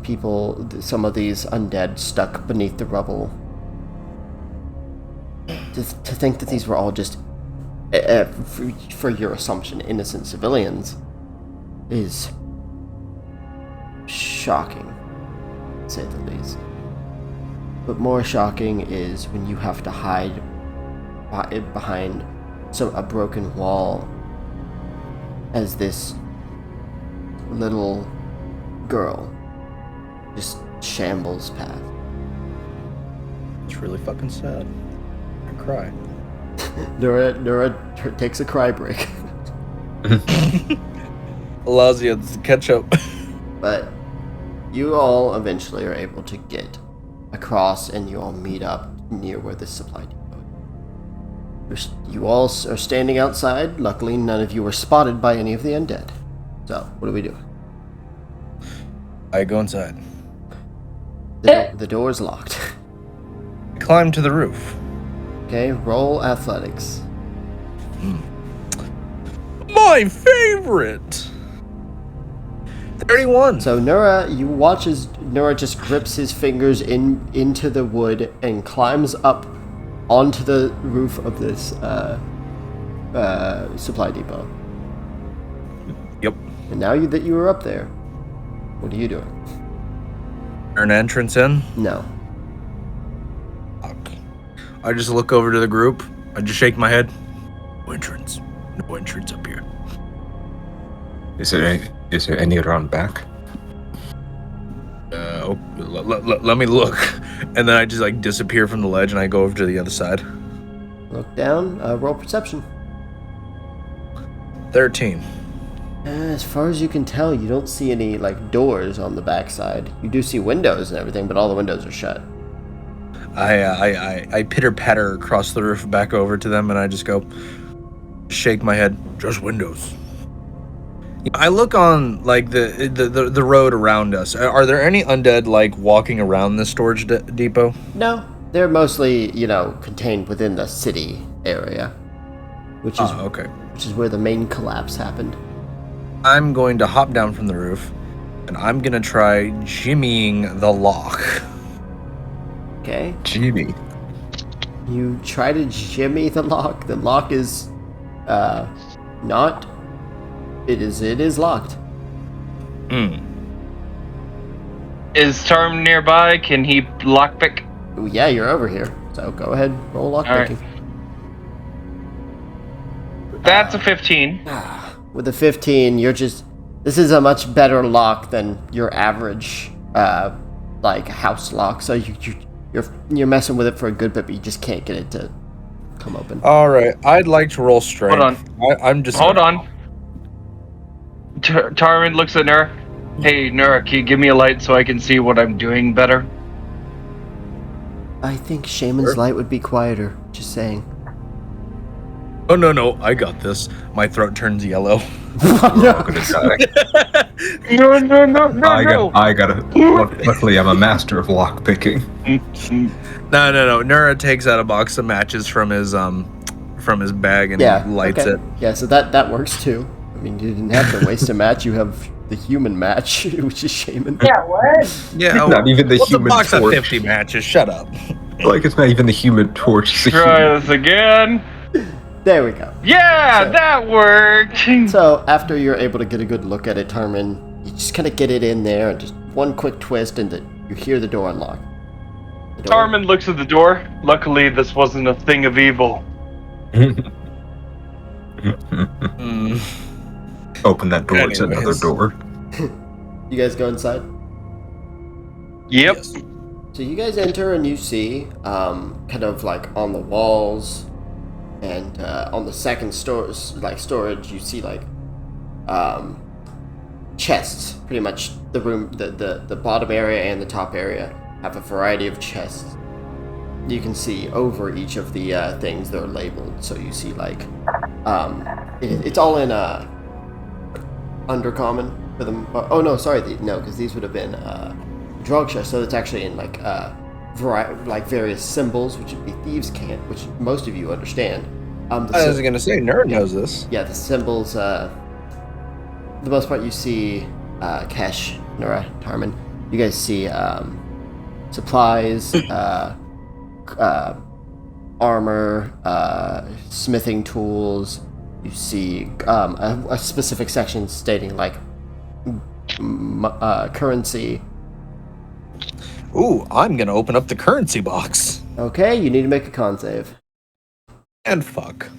S1: people, some of these undead stuck beneath the rubble. To think that these were all just, for your assumption, innocent civilians is shocking, to say the least. But more shocking is when you have to hide behind a broken wall as this little girl just shambles past.
S2: It's really fucking sad. I cry.
S1: Nora takes a cry break.
S2: Allows you to catch up.
S1: But you all eventually are able to get across, and you all meet up near where the supply depot is. You all are standing outside. Luckily, none of you were spotted by any of the undead. So, what do we do?
S2: I go inside.
S1: The door is locked.
S2: I climb to the roof.
S1: Okay, roll athletics.
S2: My favorite! 31.
S1: So Nora, you watch as Nora just grips his fingers into the wood and climbs up onto the roof of this supply depot.
S2: Yep.
S1: And now that you are up there, what are you doing?
S2: An entrance in?
S1: No.
S2: I just look over to the group. I just shake my head. No entrance. No entrance up here.
S3: Is there any around back?
S2: Let me look. And then I just like disappear from the ledge and I go over to the other side.
S1: Look down, roll perception.
S2: 13.
S1: As far as you can tell, you don't see any like doors on the backside. You do see windows and everything, but all the windows are shut.
S2: I pitter patter across the roof back over to them and I just go, shake my head. Just windows. I look on like the road around us. Are there any undead like walking around the storage depot?
S1: No, they're mostly contained within the city area, which is
S2: okay.
S1: Which is where the main collapse happened.
S2: I'm going to hop down from the roof, and I'm gonna try jimmying the lock.
S1: Okay.
S3: Jimmy.
S1: You try to jimmy the lock. The lock is not. It is locked.
S4: Is Tarm nearby? Can he lockpick?
S1: Ooh, yeah, you're over here. So go ahead, roll lockpicking.
S4: Right. That's a 15.
S1: With a 15, this is a much better lock than your average house lock. So you're messing with it for a good bit, but you just can't get it to come open.
S2: All right, I'd like to roll strength.
S4: Hold on. Hold on. Tarmin looks at Nura. Hey, Nura, can you give me a light so I can see what I'm doing better?
S1: I think Shaman's light would be quieter. Just saying.
S2: Oh, no, I got this. My throat turns yellow.
S3: No. I'm gonna die. No. I got it. Luckily, I'm a master of lockpicking.
S2: No. Nura takes out a box of matches from his bag and lights it.
S1: Yeah, so that works too. I mean, you didn't have to waste a match. You have the human match, which is Shaman.
S5: Yeah, what?
S2: Yeah,
S3: not even the human
S2: torch. What's a box of 50 matches? Shut up.
S3: Like, it's not even the human torch.
S4: Try this again.
S1: There we go.
S4: Yeah, that worked.
S1: So after you're able to get a good look at it, Tarmin, you just kind of get it in there and just one quick twist and you hear the door unlock.
S4: Tarmin looks at the door. Luckily, this wasn't a thing of evil.
S3: Open that door. It's another
S2: Anyways.
S3: door.
S1: You guys go inside?
S4: Yep.
S2: Yes.
S1: So you guys enter and you see, kind of like on the walls and on the second storage, you see like chests. Pretty much the room, the bottom area and the top area have a variety of chests. You can see over each of the things they're labeled. So you see like, it's all in undercommon for them. Oh no, sorry, no, because these would have been drug chests. So it's actually in like various symbols, which would be thieves' cant, which most of you understand.
S2: I was gonna say, nerd knows this.
S1: Yeah, the symbols. The most part, you see Kesh, Nora, Tarman. You guys see supplies, armor, smithing tools. You see a specific section stating like currency.
S2: Ooh, I'm gonna open up the currency box.
S1: Okay, you need to make a con save.
S2: And fuck.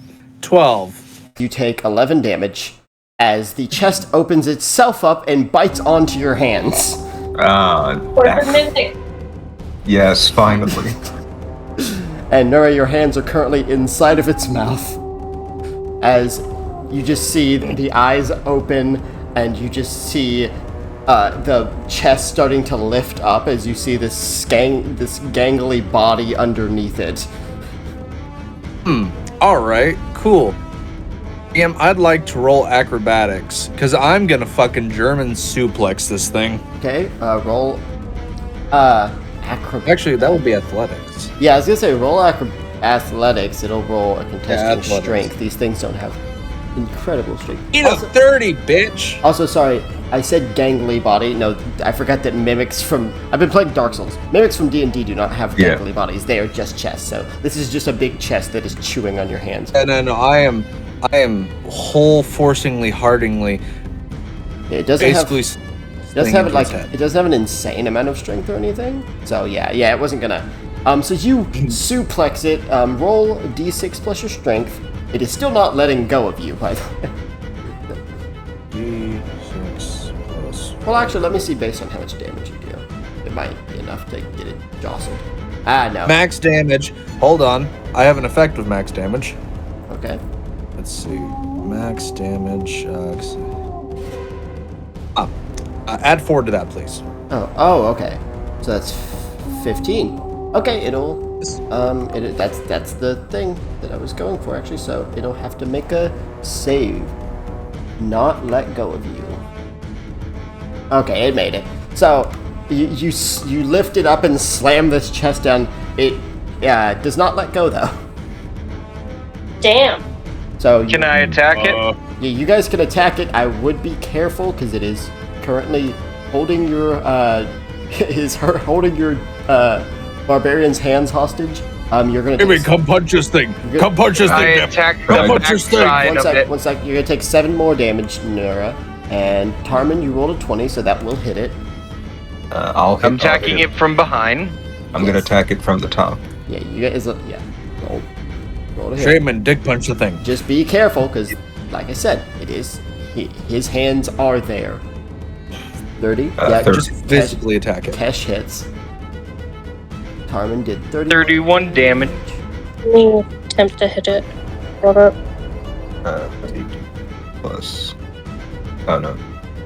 S2: 12.
S1: You take 11 damage as the chest opens itself up and bites onto your hands.
S3: Yes, finally.
S1: And Nura, your hands are currently inside of its mouth. As you just see the eyes open, and you just see the chest starting to lift up as you see this gangly body underneath it.
S2: Alright, cool. I'd like to roll acrobatics, because I'm gonna fucking German suplex this thing.
S1: Okay, roll acrobatics.
S2: Actually, that would be athletics.
S1: Yeah, I was gonna say roll athletics. It'll roll a contesting
S2: athletics.
S1: strength. These things don't have incredible strength.
S2: Eat a 30, bitch!
S1: Also, sorry, I said gangly body. No, I forgot that mimics from... I've been playing Dark Souls. Mimics from D&D do not have gangly bodies. They are just chests. So this is just a big chest that is chewing on your hands.
S2: No, I am whole-forcingly, heartingly...
S1: It doesn't
S2: basically
S1: have... It doesn't have it doesn't have an insane amount of strength or anything. So yeah, it wasn't gonna. So you suplex it. Roll a d6 plus your strength. It is still not letting go of you, by the way.
S2: D6 plus...
S1: Well, actually, let me see based on how much damage you do. It might be enough to get it jostled. No.
S2: Max damage. Hold on. I have an effect with max damage.
S1: Okay.
S2: Let's see. Max damage. Add 4 to that, please.
S1: Oh, okay. So that's 15. Okay, it'll. That's the thing that I was going for actually. So it'll have to make a save. Not let go of you. Okay, it made it. So you lift it up and slam this chest down. It does not let go though.
S5: Damn.
S1: So
S4: Can I attack it?
S1: Yeah, you guys can attack it. I would be careful because it is currently holding your holding your barbarian's hands hostage. You're gonna.
S2: Come punch this thing. Come punch this
S4: I
S2: thing.
S4: attacked
S2: Come
S4: the
S2: punch this thing.
S4: backside of it.
S1: One sec. You're gonna take 7 more damage, Nura. And Tarman, you rolled a 20, so that will hit it.
S4: I'm attacking it from behind.
S3: I'm gonna attack it from the top.
S1: Yeah, you guys. Roll to hit.
S2: Shaman, dick punch the thing.
S1: Just be careful, because, like I said, it is his hands are there. 30.
S3: 30.
S2: Just physically attack it.
S1: Kesh hits. Tarman did
S4: 31 damage.
S5: Let me attempt to hit it. Hold up.
S3: 8 plus. Oh no.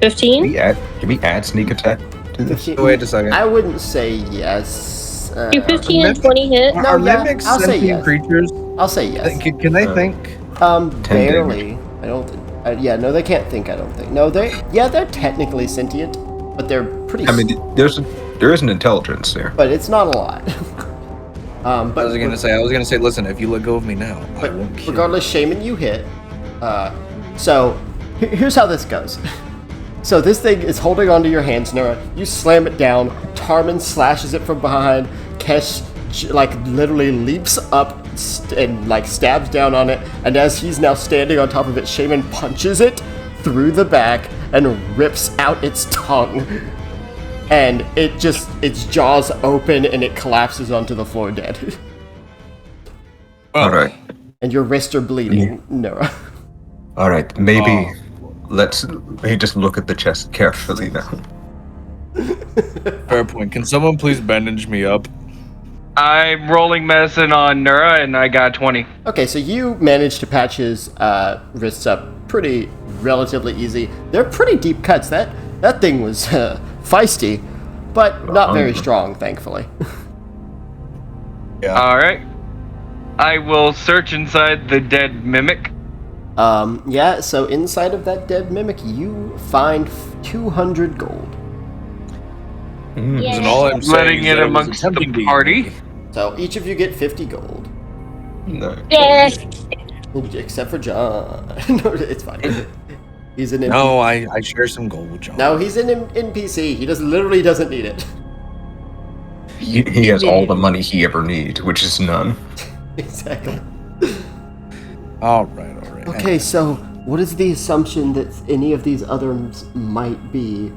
S5: 15?
S3: Can we add sneak attack to this?
S1: 15.
S2: Wait a second.
S1: I wouldn't say yes.
S5: Do 15 and 20 hit?
S1: No,
S2: Are
S1: yeah,
S2: mimics
S1: I'll say
S2: sentient
S1: yes.
S2: creatures?
S1: I'll say yes.
S2: Can they think?
S1: Barely. I don't. No, they can't think. I don't think. No, they're technically sentient, but they're pretty.
S3: I mean, there is an intelligence there.
S1: But it's not a lot. But
S2: I was gonna say, listen, if you let go of me now, I
S1: But
S2: won't kill
S1: regardless, Shaman, you hit. So here's how this goes. So this thing is holding onto your hands, Nora. You slam it down. Tarman slashes it from behind. Kesh literally leaps up and stabs down on it. And as he's now standing on top of it, Shaman punches it through the back and rips out its tongue. And its jaws open and it collapses onto the floor dead.
S2: Well,
S3: All right.
S1: And your wrists are bleeding, Nora.
S3: All right. Maybe Let's just look at the chest carefully now.
S2: Fair point. Can someone please bandage me up?
S4: I'm rolling medicine on Nura, and I got 20.
S1: Okay, so you managed to patch his wrists up pretty relatively easy. They're pretty deep cuts. That thing was feisty, but not very strong, thankfully.
S2: Yeah.
S4: All right. I will search inside the dead mimic.
S1: Yeah, so inside of that dead mimic, you find 200 gold.
S2: And all I'm
S4: Letting
S2: saying
S4: it
S2: is
S4: amongst the
S2: attempting to
S4: party.
S2: eat me.
S1: So each of you get 50 gold.
S3: No.
S1: Except for John. No, it's fine. He's an NPC.
S2: No, I share some gold with John.
S1: No, he's an NPC. He literally doesn't need it.
S3: He has all the money he ever needs, which is none.
S1: Exactly.
S2: All right.
S1: Okay, so what is the assumption that any of these others might be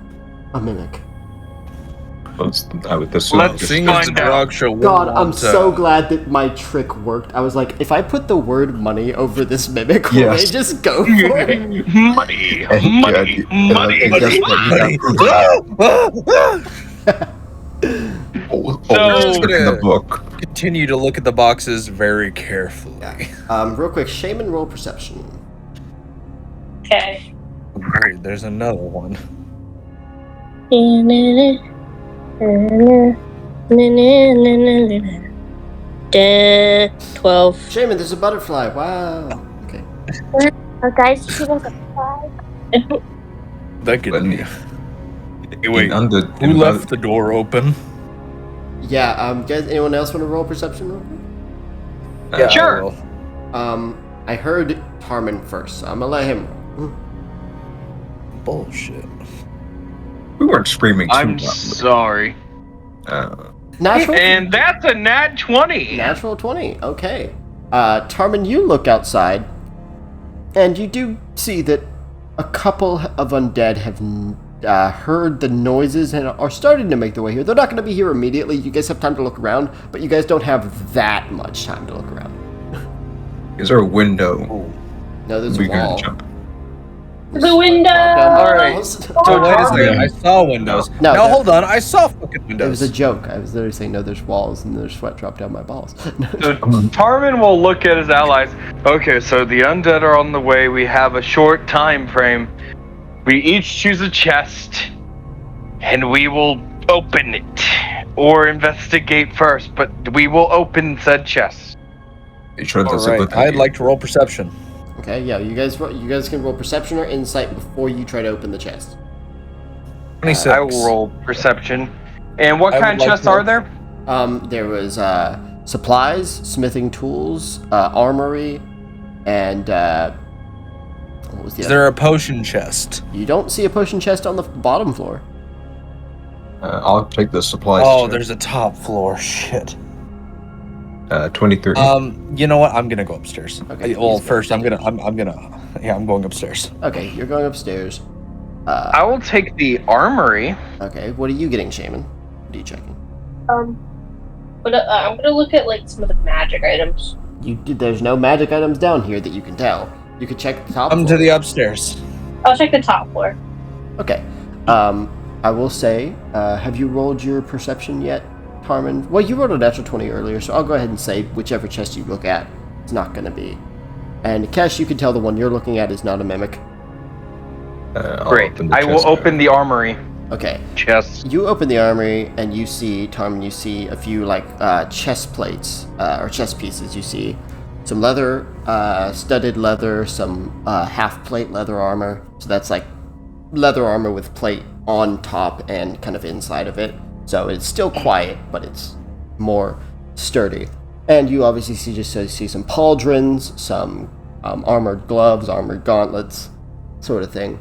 S1: a mimic?
S3: I would assume.
S4: Let's
S2: Seeing as the
S4: find out.
S2: dog show wouldn't
S1: God, I'm
S2: want,
S1: so glad that my trick worked. I was like, if I put the word money over this mimic, will
S3: Yes.
S1: they just go for it?
S4: Money.
S3: Always look in the book.
S2: Continue to look at the boxes very carefully.
S1: Real quick, Shaman, roll perception.
S5: Okay.
S2: Great, there's another one.
S5: 12.
S1: Shaman, there's a butterfly. Wow. Okay.
S6: Oh, guys, she was a fly.
S2: That could be. Hey, wait, who
S3: in
S2: left the door open?
S1: Yeah. Guys, anyone else want to roll perception real quick?
S2: Yeah,
S4: Sure.
S2: I will.
S1: I heard Tarman first, so I'm gonna let him roll.
S2: Bullshit.
S3: We weren't screaming too
S4: I'm
S3: loudly.
S4: sorry.
S1: Natural.
S4: And that's a nat 20.
S1: Natural 20. Okay. Tarman, you look outside, and you do see that a couple of undead have heard the noises and are starting to make their way here. They're not going to be here immediately. You guys have time to look around, but you guys don't have that much time to look around.
S3: Is there a window?
S1: No, there's a
S3: We can
S1: wall.
S3: jump.
S6: The window!
S4: Alright.
S2: So wait a second, I saw windows.
S1: No,
S2: now
S1: that-
S2: hold on, I saw fucking
S1: It
S2: windows.
S1: was a joke. I was literally saying, no, there's walls, and there's sweat drop down my balls.
S4: So Tarman will look at his allies. Okay, so the undead are on the way. We have a short time frame. We each choose a chest, and we will open it. Or investigate first, but we will open said chest.
S3: You sure that's
S2: All
S3: a
S2: right,
S3: good
S2: I'd
S3: idea?
S2: like to roll perception.
S1: Okay, yeah, you guys can roll perception or insight before you try to open the chest.
S2: 26.
S4: I will roll perception. And what
S2: I
S4: kind of
S2: would like
S4: chests
S2: to-
S4: are there?
S1: There was supplies, smithing tools, armory, and what was the
S2: Is
S1: other?
S2: there a potion chest?
S1: You don't see a potion chest on the bottom floor.
S3: I'll take the supplies.
S2: Oh,
S3: check.
S2: there's a top floor. Shit.
S3: 23.
S2: You know what? I'm gonna go upstairs.
S1: Okay,
S2: Well,
S1: he's
S2: first I'm
S1: going
S2: going upstairs.
S1: Okay, you're going upstairs.
S4: I will take the armory.
S1: Okay, what are you getting, Shaman? What are you checking?
S5: But I'm gonna look at like some of the magic items.
S1: There's no magic items down here that you can tell. You could check the top
S2: Come
S1: floor.
S2: to the upstairs.
S5: I'll check the top floor.
S1: Okay. I will say, have you rolled your perception yet, Tarman? Well, you rolled a natural 20 earlier, so I'll go ahead and say whichever chest you look at, it's not going to be. And Kesh, you can tell the one you're looking at is not a mimic.
S4: Great. I will open the armory
S1: Okay.
S4: chest.
S1: You open the armory, and you see, Tarman, you see a few, chest plates, or chest pieces. You see some leather, studded leather, some half-plate leather armor. So that's like leather armor with plate on top and kind of inside of it. So it's still quiet, but it's more sturdy. And you obviously see some pauldrons, some armored gloves, armored gauntlets, sort of thing.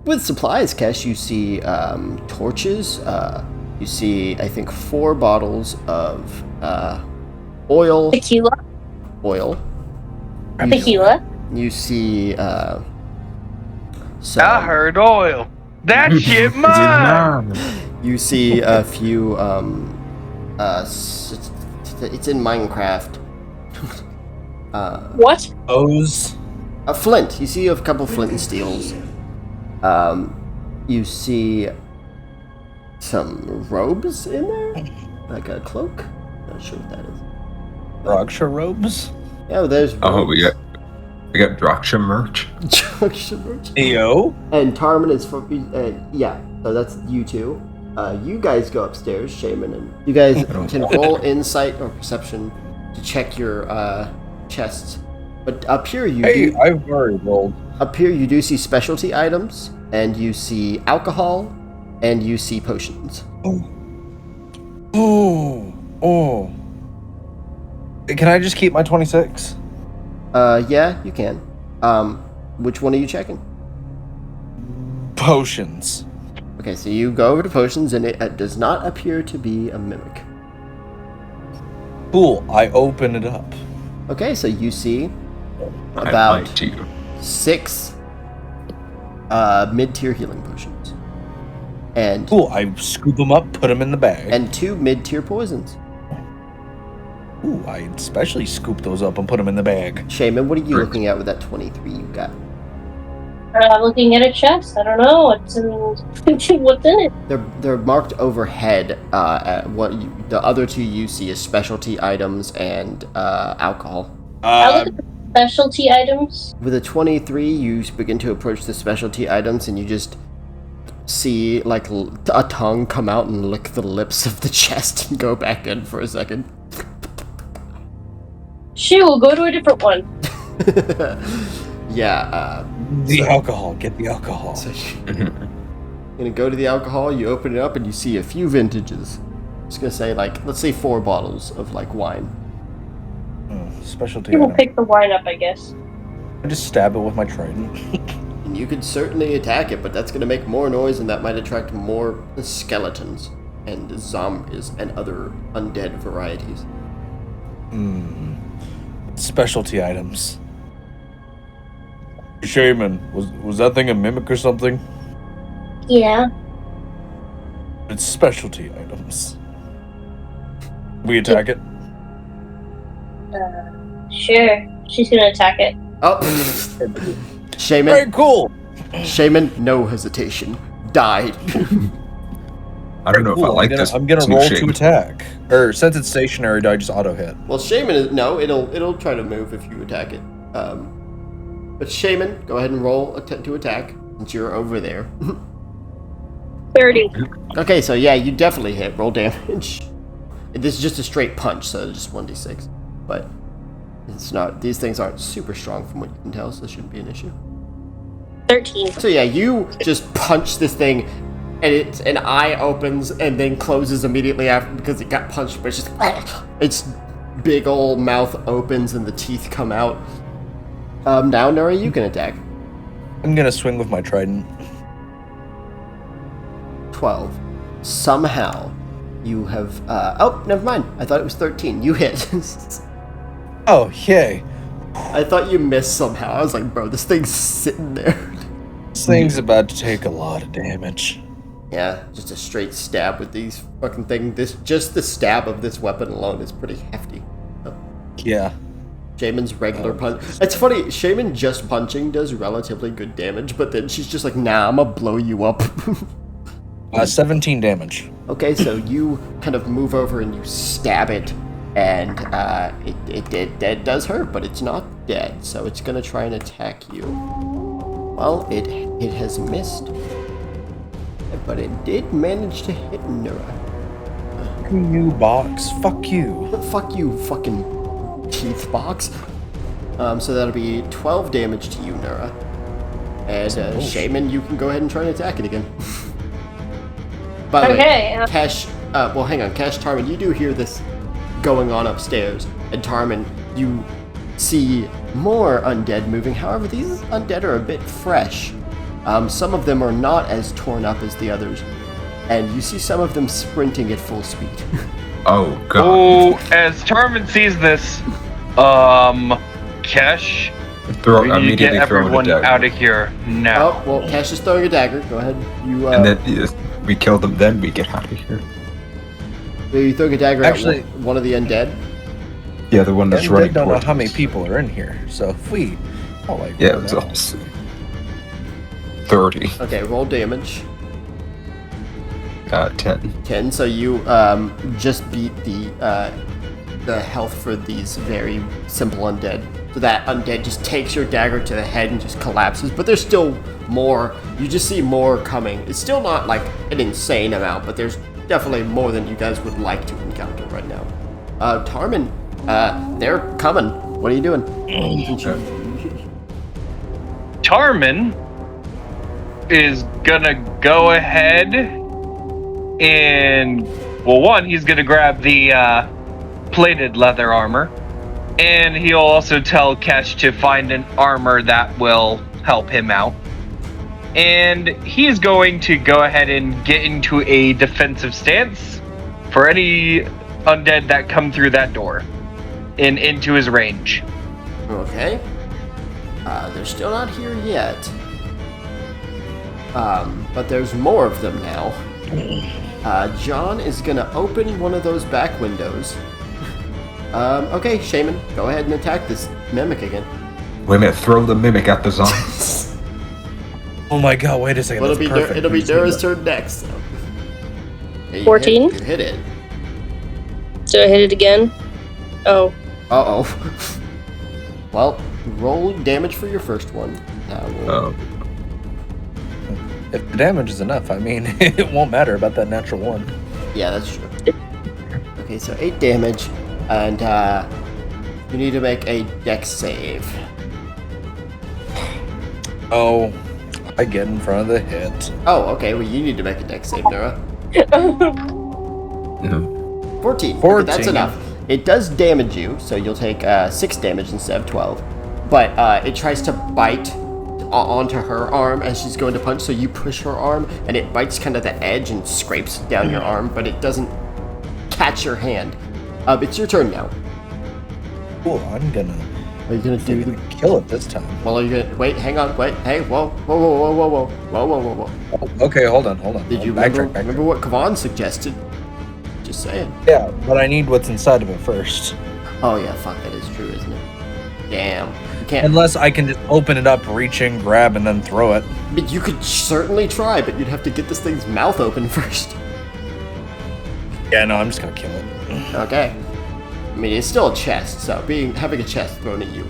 S1: With supplies, Kesh, you see torches. You see, I think, 4 bottles of oil.
S5: Tequila. Tequila.
S1: You see
S4: I
S1: some.
S4: heard oil. That shit mine.
S1: You see a few. It's in Minecraft.
S5: What?
S2: O's.
S1: A flint. You see a couple flint and steels. You see some robes in there, like a cloak. Not sure what that is.
S2: Raksha robes?
S1: Yeah, there's robes.
S3: Oh, we got Draksha merch.
S1: Draksha merch.
S2: Yo.
S1: And Tarman is for yeah. So that's you two. You guys go upstairs, Shaman, and you guys can roll insight or perception to check your chests. But up here
S2: I've already rolled.
S1: Up here you do see specialty items, and you see alcohol, and you see potions.
S2: Oh. Can I just keep my 26?
S1: Yeah, you can. Which one are you checking?
S2: Potions.
S1: Okay, so you go over to potions, and it does not appear to be a mimic.
S2: Cool. I open it up.
S1: Okay, so you see about 6 mid-tier healing potions. And
S2: cool. I scoop them up, put them in the bag.
S1: And 2 mid-tier poisons.
S2: Ooh, I especially scoop those up and put them in the bag.
S1: Shaman, what are you looking at with that 23 you got?
S5: Looking at a chest. I don't know what's in it.
S1: They're marked overhead. At the other 2 you see is specialty items and alcohol.
S5: I look at the specialty items.
S1: With a 23, you begin to approach the specialty items, and you just see like a tongue come out and lick the lips of the chest and go back in for a second.
S5: We'll go to a different one.
S1: Yeah.
S2: Alcohol. Get the alcohol.
S1: So you're gonna go to the alcohol. You open it up and you see a few vintages. I'm just gonna say let's say 4 bottles of wine.
S2: Specialty.
S5: People pick the wine up, I guess.
S2: I just stab it with my trident.
S1: And you could certainly attack it, but that's gonna make more noise, and that might attract more skeletons and zombies and other undead varieties.
S2: Specialty items. Shaman, was that thing a mimic or something?
S5: Yeah.
S2: It's specialty items. We attack it?
S5: Sure. She's gonna attack it.
S1: Oh, Shaman.
S2: Very cool.
S1: Shaman, no hesitation. Died.
S3: I don't know if I like this.
S2: I'm gonna roll to attack. Or since it's stationary, do I just auto hit?
S1: Well, Shaman it'll try to move if you attack it. But Shaman, go ahead and roll to attack since you're over there.
S5: 30.
S1: Okay, so yeah, you definitely hit. Roll damage. This is just a straight punch, so it's just 1d6. But it's not. These things aren't super strong from what you can tell, so this shouldn't be an issue.
S5: 13.
S1: So yeah, you just punch this thing, and an eye opens and then closes immediately after because it got punched. But it's just its big old mouth opens and the teeth come out. Now, Nura, you can attack.
S2: I'm gonna swing with my trident.
S1: 12. Somehow, you have. Oh, never mind. I thought it was 13. You hit.
S2: Oh, yay.
S1: I thought you missed somehow. I was like, bro, this thing's sitting there.
S2: This thing's about to take a lot of damage.
S1: Yeah, just a straight stab with these fucking things. Just the stab of this weapon alone is pretty hefty. Oh.
S2: Yeah.
S1: Shaman's regular punch. It's funny, Shaman just punching does relatively good damage, but then she's just like, nah, I'm gonna blow you up.
S2: 17 damage.
S1: Okay, so you kind of move over and you stab it, and it does hurt, but it's not dead, so it's gonna try and attack you. Well, it has missed, but it did manage to hit Nura.
S2: You box. Fuck you.
S1: Fuck you, fucking teeth box. So that'll be 12 damage to you, Nura. And Shaman, you can go ahead and try and attack it again. By the way, Cash, well, hang on, Cash, Tarman, you do hear this going on upstairs, and Tarman, you see more undead moving. However, these undead are a bit fresh. Some of them are not as torn up as the others, and you see some of them sprinting at full speed.
S3: Oh, God.
S4: Oh, as Tarman sees this, Kesh, we need to get everyone out of here now.
S1: Oh, well, Cash is throwing a dagger. Go ahead. You,
S3: and then we kill them, then we get out of here.
S1: Are you throwing a dagger at one of the undead?
S3: Yeah, the one that's running.
S2: I don't know how many people are in here, so if we...
S3: Yeah, it was awesome. 30.
S1: Okay, roll damage.
S3: 10.
S1: 10. So you just beat the health for these very simple undead. So that undead just takes your dagger to the head and just collapses. But there's still more. You just see more coming. It's still not like an insane amount, but there's definitely more than you guys would like to encounter right now. Tarmin, they're coming. What are you doing?
S4: Tarmin is gonna go ahead and, well, one, he's gonna grab the plated leather armor, and he'll also tell Kesh to find an armor that will help him out. And he's going to go ahead and get into a defensive stance for any undead that come through that door and into his range.
S1: Okay. They're still not here yet. But there's more of them now. John is gonna open one of those back windows. Okay, Shaman, go ahead and attack this mimic again.
S3: Wait a minute, throw the mimic at the zombies.
S2: Oh my god, wait a second.
S1: Well, it'll be Dura's turn next. So. Hey,
S5: 14?
S1: You hit it.
S5: So I hit it again? Oh.
S1: Uh-oh. Well, roll damage for your first one.
S2: If the damage is enough, I mean, it won't matter about that natural one.
S1: Yeah, that's true. Okay, so 8 damage, and you need to make a dex save.
S2: Oh, I get in front of the hit.
S1: Oh, okay, well, you need to make a dex save, Dura. 14. Okay, that's enough. It does damage you, so you'll take 6 damage instead of 12. But it tries to bite onto her arm as she's going to punch, so you push her arm, and it bites kind of the edge and scrapes down your arm, but it doesn't catch your hand. It's your turn now.
S2: Cool, I'm gonna...
S1: Are you gonna do the...
S2: kill it this time.
S1: Well, are you gonna... Wait, hang on, wait, hey, whoa.
S2: Oh, okay, hold on.
S1: Did you remember what Kavan suggested? Just saying.
S2: Yeah, but I need what's inside of it first.
S1: Oh yeah, fuck, that is true, isn't it? Damn. You can't...
S2: Unless I can just open it up, reach in, grab, and then throw it.
S1: But you could certainly try, but you'd have to get this thing's mouth open first.
S2: Yeah, no, I'm just gonna kill it.
S1: Okay. I mean, it's still a chest, so having a chest thrown at you.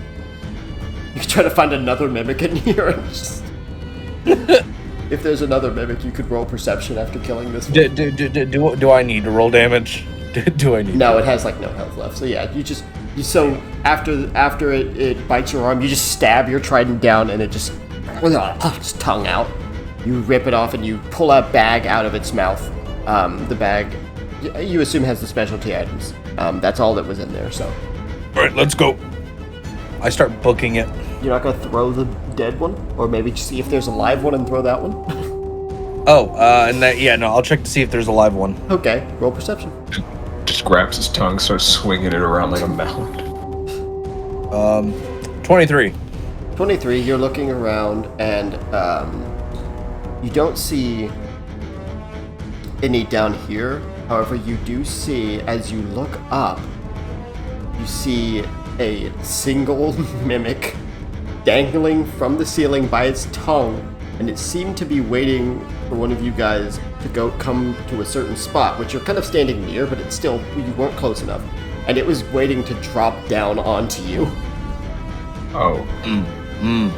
S1: You could try to find another mimic in here and just... If there's another mimic, you could roll perception after killing this one.
S2: Do I need to roll damage? Do I need
S1: No, it has like no health left. So yeah, so after it bites your arm, you just stab your trident down and it just tongue out. You rip it off and you pull a bag out of its mouth. The bag, you assume, has the specialty items. That's all that was in there, so.
S2: Alright, let's go. I start booking it.
S1: You're not gonna throw the dead one? Or maybe see if there's a live one and throw that one?
S2: I'll check to see if there's a live one.
S1: Okay, roll perception.
S3: Just grabs his tongue, starts swinging it around like a mallet.
S2: 23.
S1: 23, you're looking around and you don't see any down here. However, you do see, as you look up, you see a single mimic dangling from the ceiling by its tongue, and it seemed to be waiting for one of you guys to come to a certain spot, which you're kind of standing near, but it's still, you weren't close enough, and it was waiting to drop down onto you.
S3: Oh.
S2: I'm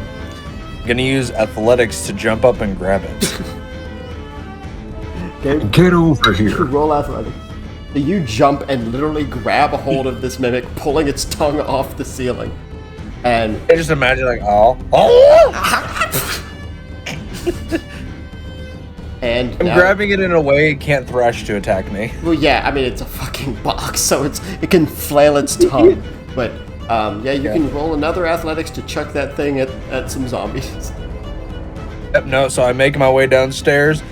S2: gonna use athletics to jump up and grab it.
S1: Okay.
S3: Get over here.
S1: Roll athletics. You jump and literally grab a hold of this mimic, pulling its tongue off the ceiling. And
S2: I just imagine like,
S1: and
S2: I'm grabbing it in a way it can't thrash to attack me.
S1: Well, yeah, I mean it's a fucking box, so it can flail its tongue. But you can roll another athletics to chuck that thing at some zombies.
S2: Yep, no, so I make my way downstairs,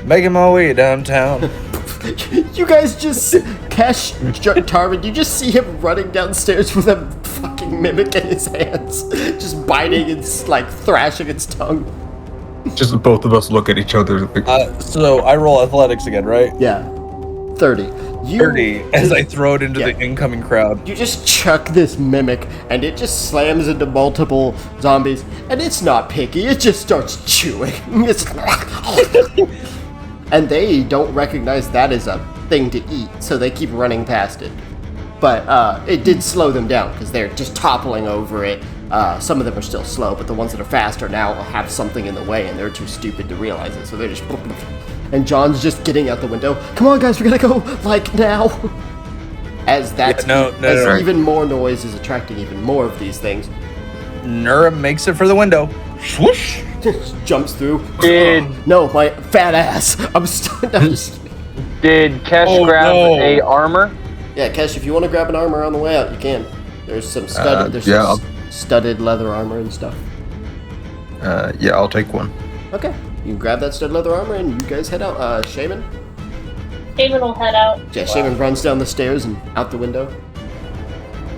S2: making my way downtown.
S1: You guys just Kesh Tarvin, you just see him running downstairs with a fucking mimic in his hands, just biting and like thrashing its tongue.
S3: Just both of us look at each other.
S2: So I roll athletics again, right?
S1: Yeah, 30.
S2: 30 as I throw it into the incoming crowd.
S1: You just chuck this mimic, and it just slams into multiple zombies, and it's not picky. It just starts chewing. And they don't recognize that as a thing to eat, so they keep running past it. But it did slow them down because they're just toppling over it. Some of them are still slow, but the ones that are faster now have something in the way, and they're too stupid to realize it, so they're just... And John's just getting out the window. Come on, guys, we're gonna go, like, now! As even more noise is attracting even more of these things.
S2: Nura makes it for the window. Swoosh!
S1: Jumps through.
S7: Did...
S1: No, my fat ass. I'm just...
S7: Did Kesh grab a armor?
S1: Yeah, Kesh, if you want to grab an armor on the way out, you can. There's some studded leather armor and stuff.
S3: Yeah, I'll take one.
S1: Okay. You grab that studded leather armor and you guys head out. Shaman?
S6: Shaman will head out.
S1: Yeah, Shaman runs down the stairs and out the window.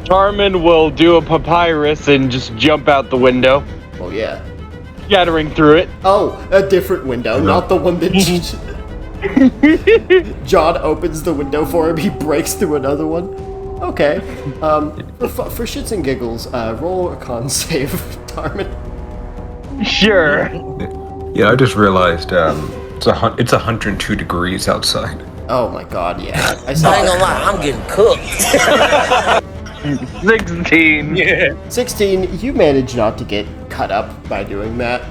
S7: Charmin will do a papyrus and just jump out the window.
S1: Oh, yeah.
S7: Scattering through it.
S1: Oh, a different window, not the one that... John opens the window for him, he breaks through another one. Okay. For shits and giggles, roll a con save, Tarmin.
S7: Sure.
S3: Yeah, I just realized it's 102 degrees outside.
S1: Oh my god, yeah.
S8: I ain't gonna lie, I'm getting cooked.
S7: 16.
S1: Yeah. 16, you manage not to get cut up by doing that.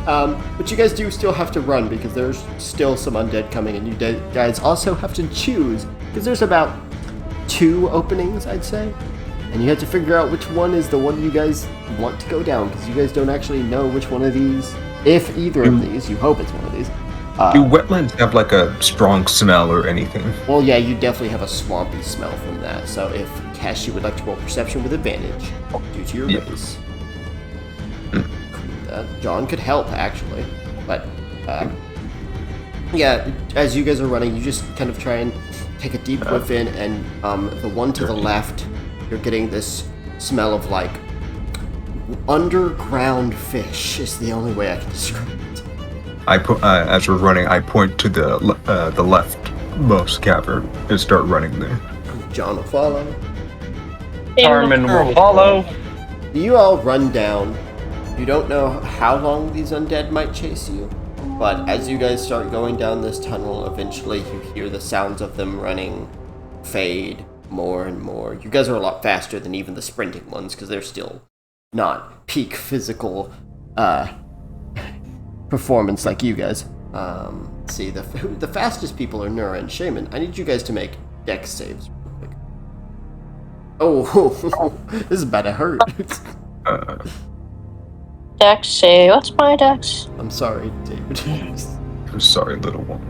S1: But you guys do still have to run because there's still some undead coming, and you guys also have to choose because there's about 2 openings, I'd say, and you have to figure out which one is the one you guys want to go down because you guys don't actually know which one of these, if either of these, you hope it's one of these.
S3: Do wetlands have like a strong smell or anything?
S1: Well, yeah, you definitely have a swampy smell from that. So if Cash, you would like to roll perception with advantage due to your race. John could help, actually, but yeah, as you guys are running, you just kind of try and take a deep whiff in, and the one to the left, you're getting this smell of, like, underground fish is the only way I can describe it.
S3: As we're running, I point to the leftmost cavern and start running there.
S1: John will follow.
S7: Charmin will follow.
S1: You all run down. You don't know how long these undead might chase you, but as you guys start going down this tunnel, eventually you hear the sounds of them running fade more and more. You guys are a lot faster than even the sprinting ones because they're still not peak physical performance like you guys. See, the fastest people are Nura and Shaman. I need you guys to make dex saves real quick. Oh, this is about to hurt.
S5: Dex save. What's my dex?
S1: I'm sorry, David.
S3: I'm sorry, little one.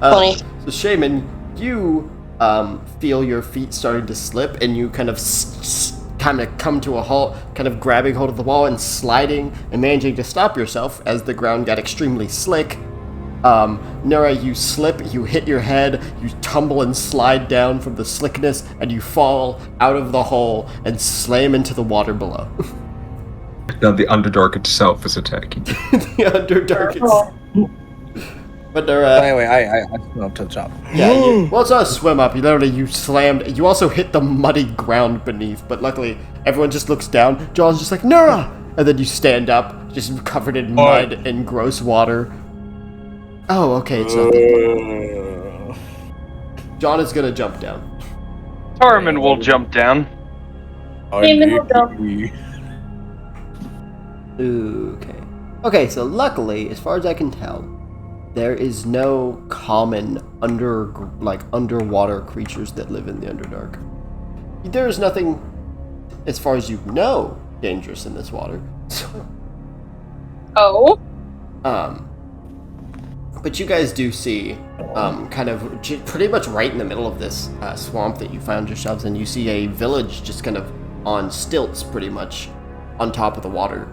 S5: 20.
S1: So, Shaman, you feel your feet starting to slip, and you kind of come to a halt, kind of grabbing hold of the wall and sliding and managing to stop yourself as the ground got extremely slick. Nura, you slip, you hit your head, you tumble and slide down from the slickness, and you fall out of the hole and slam into the water below.
S3: Now the Underdark itself is attacking.
S1: The Underdark itself. But
S2: anyway, I swim up to the top.
S1: Yeah, well, it's not a swim up. You slammed. You also hit the muddy ground beneath. But luckily, everyone just looks down. John's just like, Nura! And then you stand up, just covered in mud and gross water. Oh, okay, it's nothing. John is gonna jump down.
S7: Charmin will jump down.
S6: Shaman will go.
S1: Okay, so luckily, as far as I can tell, there is no common underwater creatures that live in the Underdark. There is nothing, as far as you know, dangerous in this water.
S6: Oh.
S1: But you guys do see, kind of pretty much right in the middle of this swamp that you found yourselves in, you see a village just kind of on stilts, pretty much on top of the water.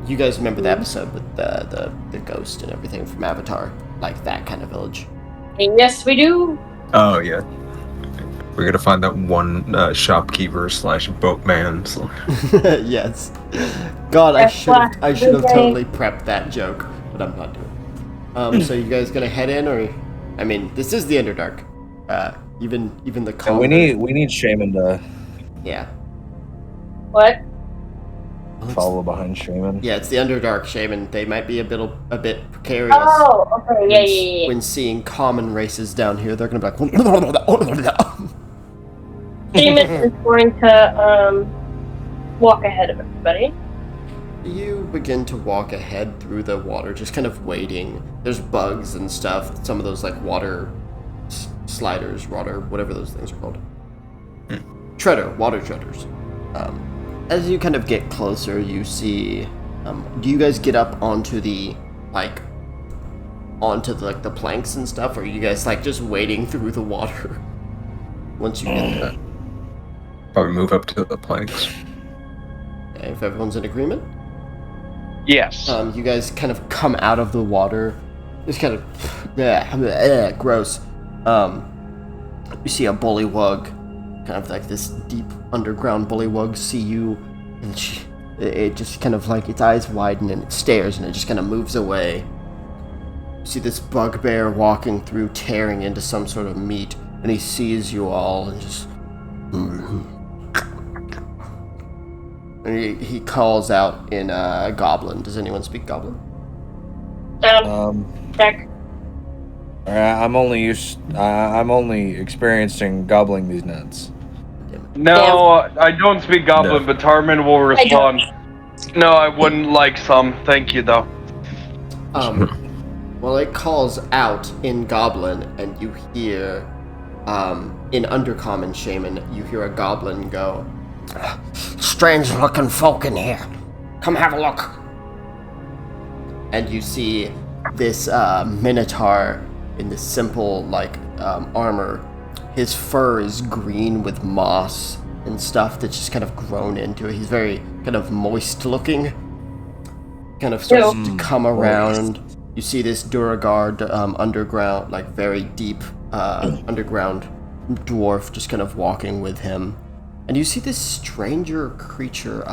S1: You guys remember the episode with the ghost and everything from Avatar, like that kind of village.
S6: Yes, we do.
S3: Oh yeah, we're gonna find that one shopkeeper / boatman.
S1: Yes. God, I should have totally prepped that joke, but I'm not doing it. So you guys gonna head in, or I mean, this is the Underdark. Even the
S2: Yeah,
S1: common.
S2: we need Shaman to
S1: Yeah.
S6: What?
S2: follow behind Shaman.
S1: Yeah, it's the Underdark Shaman. They might be a bit precarious.
S6: Oh, okay, yeah.
S1: When seeing common races down here, they're gonna be like.
S6: Seamus is going to walk ahead of everybody.
S1: You begin to walk ahead through the water, just kind of waiting. There's bugs and stuff. Some of those like water sliders, whatever those things are called. Water treaders. As you kind of get closer, you see. Do you guys get up onto the planks and stuff, or are you guys like just wading through the water? Once you get there,
S3: probably move up to the planks.
S1: okay, if everyone's in agreement.
S4: Yes.
S1: You guys kind of come out of the water. It's kind of gross. You see a bullywug, kind of like this deep underground bullywug, see you, and it just kind of like its eyes widen and it stares and it just kind of moves away. You see this bugbear walking through, tearing into some sort of meat, and he sees you all and just. And he calls out in Goblin. Does anyone speak Goblin?
S6: Check.
S2: I'm only experiencing gobbling these nuts.
S4: No, I don't speak Goblin, but Tarmin will respond. No, I wouldn't like some. Thank you, though.
S1: Well, it calls out in Goblin, and you hear, in Undercommon Shaman, you hear a Goblin go, "Strange-looking folk in here. Come have a look." And you see this Minotaur in this simple, armor. His fur is green with moss and stuff that's just kind of grown into it. He's very kind of moist-looking. Kind of starts to come around. You see this Duragard underground, very deep underground dwarf just kind of walking with him. And you see this stranger creature.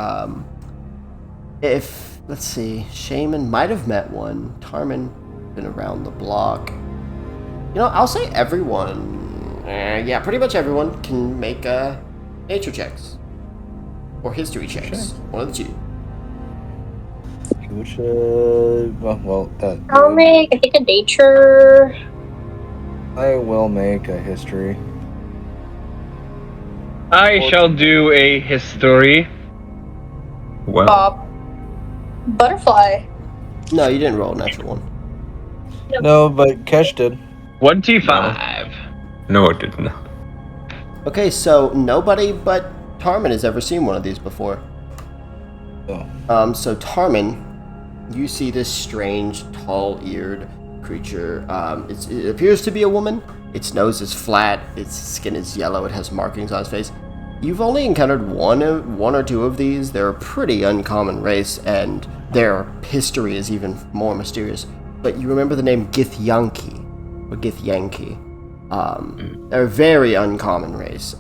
S1: Let's see, Shaman might have met one. Tarmin been around the block. I'll say everyone. Pretty much everyone can make nature checks or history checks. One of the two.
S2: Which that.
S5: I'll make a nature.
S2: I will make a history.
S7: I shall do a history.
S3: Well,
S5: Butterfly.
S1: No, you didn't roll a natural one.
S2: No, but Kesh did.
S7: 25.
S3: no, it didn't.
S1: Okay, so nobody but Tarmin has ever seen one of these before.
S2: Oh.
S1: So Tarmin, you see this strange, tall-eared creature. It appears to be a woman. Its nose is flat. Its skin is yellow. It has markings on its face. You've only encountered one or two of these. They're a pretty uncommon race, and their history is even more mysterious. But you remember the name Githyanki, or Githyanki. They're a very uncommon race.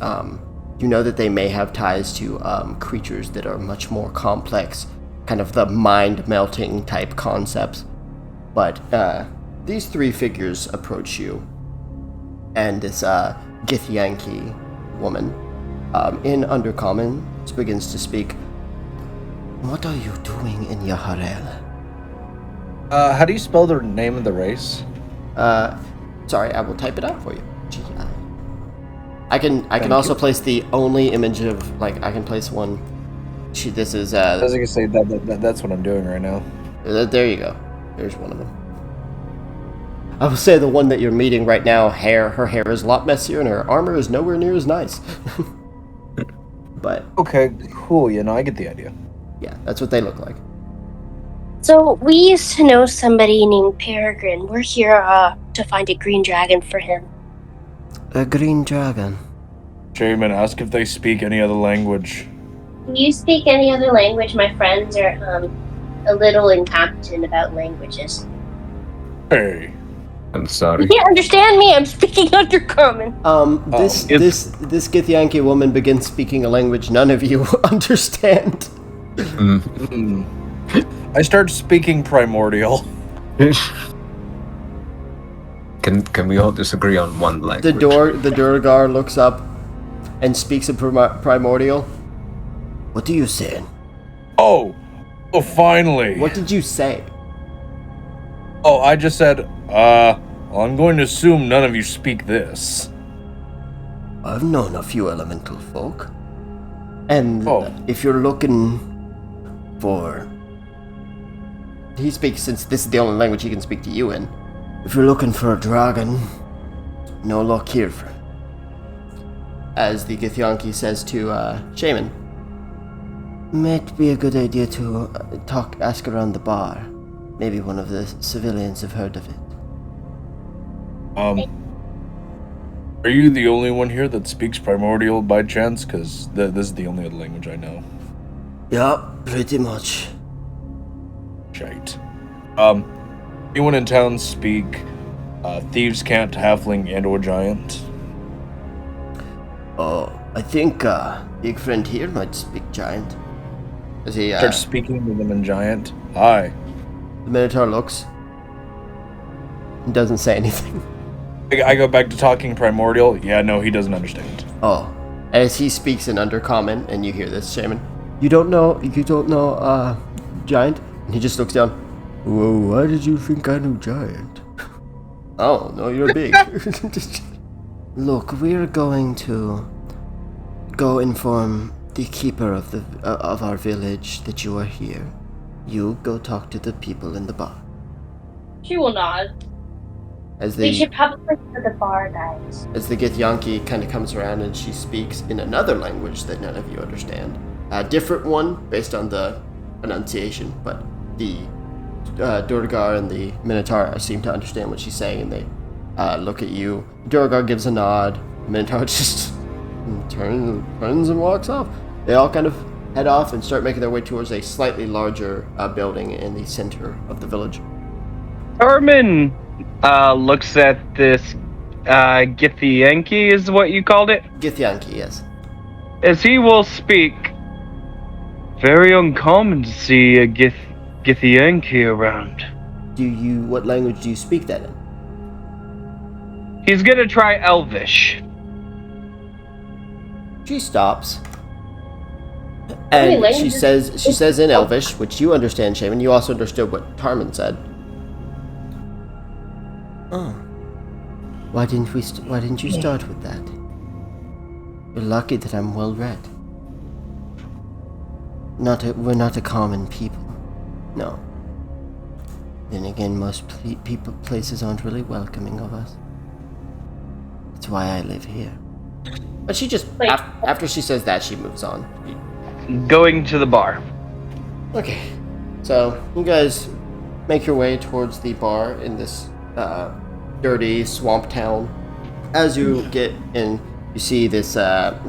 S1: You know that they may have ties to creatures that are much more complex, kind of the mind-melting type concepts. But these three figures approach you, and this Githyanki woman, in Undercommon, begins to speak. "What are you doing in Yaharel?"
S2: How do you spell the name of the race?
S1: Sorry, I will type it out for you. G-I. I can also place the only image of, I can place one. This is,
S2: I was gonna say that's what I'm doing right now.
S1: There you go. There's one of them. I will say the one that you're meeting right now, her hair is a lot messier and her armor is nowhere near as nice. But...
S2: Okay, cool, I get the idea.
S1: Yeah, that's what they look like.
S5: So, we used to know somebody named Peregrine. We're here to find a green dragon for him.
S1: A green dragon?
S2: Shaman, ask if they speak any other language.
S5: Do you speak any other language? My friends are a little incompetent about languages.
S2: Hey.
S3: I'm sorry.
S5: You can't understand me. I'm speaking Undercommon.
S1: This Githyanki woman begins speaking a language none of you understand.
S2: I start speaking Primordial.
S3: Can we all disagree on one language?
S1: The Durgar looks up and speaks in primordial. What are you saying?
S2: Oh, finally.
S1: What did you say?
S2: Oh, I just said, I'm going to assume none of you speak this.
S1: I've known a few elemental folk. And if you're looking for... He speaks, since this is the only language he can speak to you in. If you're looking for a dragon, no luck here. As the Githyanki says to Shaman. Might be a good idea to ask around the bar. Maybe one of the civilians have heard of it.
S2: Are you the only one here that speaks primordial by chance? Because this is the only other language I know.
S1: Yeah, pretty much.
S2: Shite. Anyone in town speak thieves' cant, halfling, and or giant?
S1: Oh, I think big friend here might speak giant. As he
S2: starts speaking to them in giant. Hi.
S1: The Minotaur looks. He doesn't say anything.
S2: I go back to talking primordial. Yeah, no, he doesn't understand.
S1: Oh, as he speaks in Undercommon, and you hear this, Shaman. You don't know, giant? And he just looks down. Whoa, why did you think I knew giant? Oh, no, you're big. Look, we're going to go inform the keeper of our village that you are here. You go talk to the people in the bar.
S6: She will nod. We should probably go to the bar, guys.
S1: As the Githyanki kind of comes around and she speaks in another language that none of you understand. A different one based on the pronunciation, but the Durgar and the Minotaur seem to understand what she's saying, and they look at you. Durgar gives a nod. Minotaur just turns and walks off. They all kind of head off and start making their way towards a slightly larger building in the center of the village.
S7: Armin looks at this Githyanki is what you called it?
S1: Githyanki, yes.
S7: As he will speak, very uncommon to see a Githyanki around.
S1: What language do you speak that in?
S7: He's gonna try Elvish.
S1: She stops. And she says in Elvish, which you understand, Shaman. You also understood what Tarman said. Oh. Why didn't you start with that? You're lucky that I'm well read. We're not a common people. No. Then again, most places aren't really welcoming of us. That's why I live here. But she just, after she says that, she moves on.
S7: Going to the bar.
S1: Okay. So, you guys make your way towards the bar in this dirty swamp town. As you get in, you see this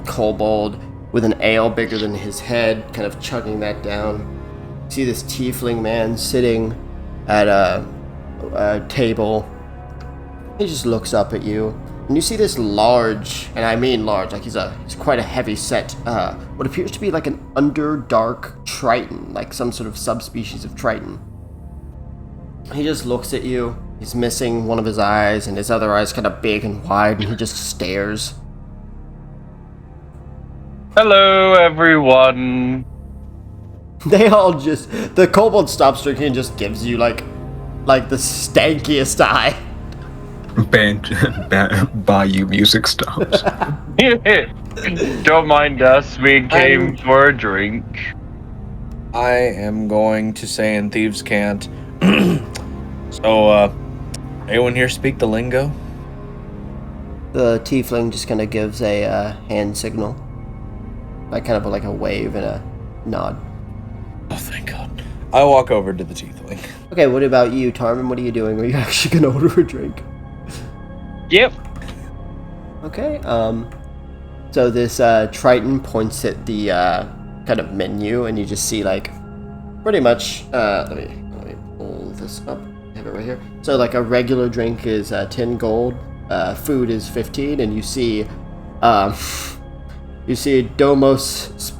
S1: kobold with an ale bigger than his head, kind of chugging that down. You see this tiefling man sitting at a table. He just looks up at you. And you see this large, and I mean large, like he's quite a heavy set, what appears to be like an Underdark Triton, like some sort of subspecies of Triton. He just looks at you. He's missing one of his eyes, and his other eye's kind of big and wide, and he just stares.
S7: Hello, everyone.
S1: They all the kobold stops drinking and just gives you like the stankiest eye.
S3: Bayou music stops.
S7: Don't mind us, we came for a drink.
S2: I am going to say in thieves' cant. So, anyone here speak the lingo?
S1: The tiefling just kind of gives a hand signal. Like kind of like a wave and a nod.
S2: Oh, thank God. I walk over to the tiefling.
S1: Okay, what about you, Tarman? What are you doing? Are you actually going to order a drink?
S7: Yep.
S1: Okay, so this Triton points at the kind of menu, and you just see like pretty much let me pull this up. I have it right here. So like a regular drink is 10 gold, food is 15, and you see Domos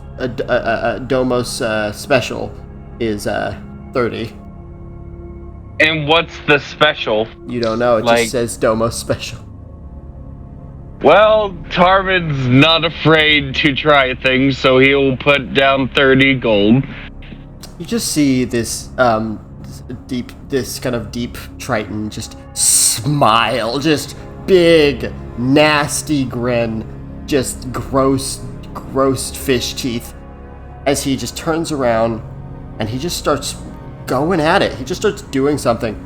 S1: Domos special is 30.
S7: And what's the special?
S1: You don't know. It just says Domo special.
S7: Well, Tarmin's not afraid to try things, so he'll put down 30 gold.
S1: You just see this kind of deep Triton just smile, just big, nasty grin, just gross fish teeth, as he just turns around and he just starts going at it. He just starts doing something.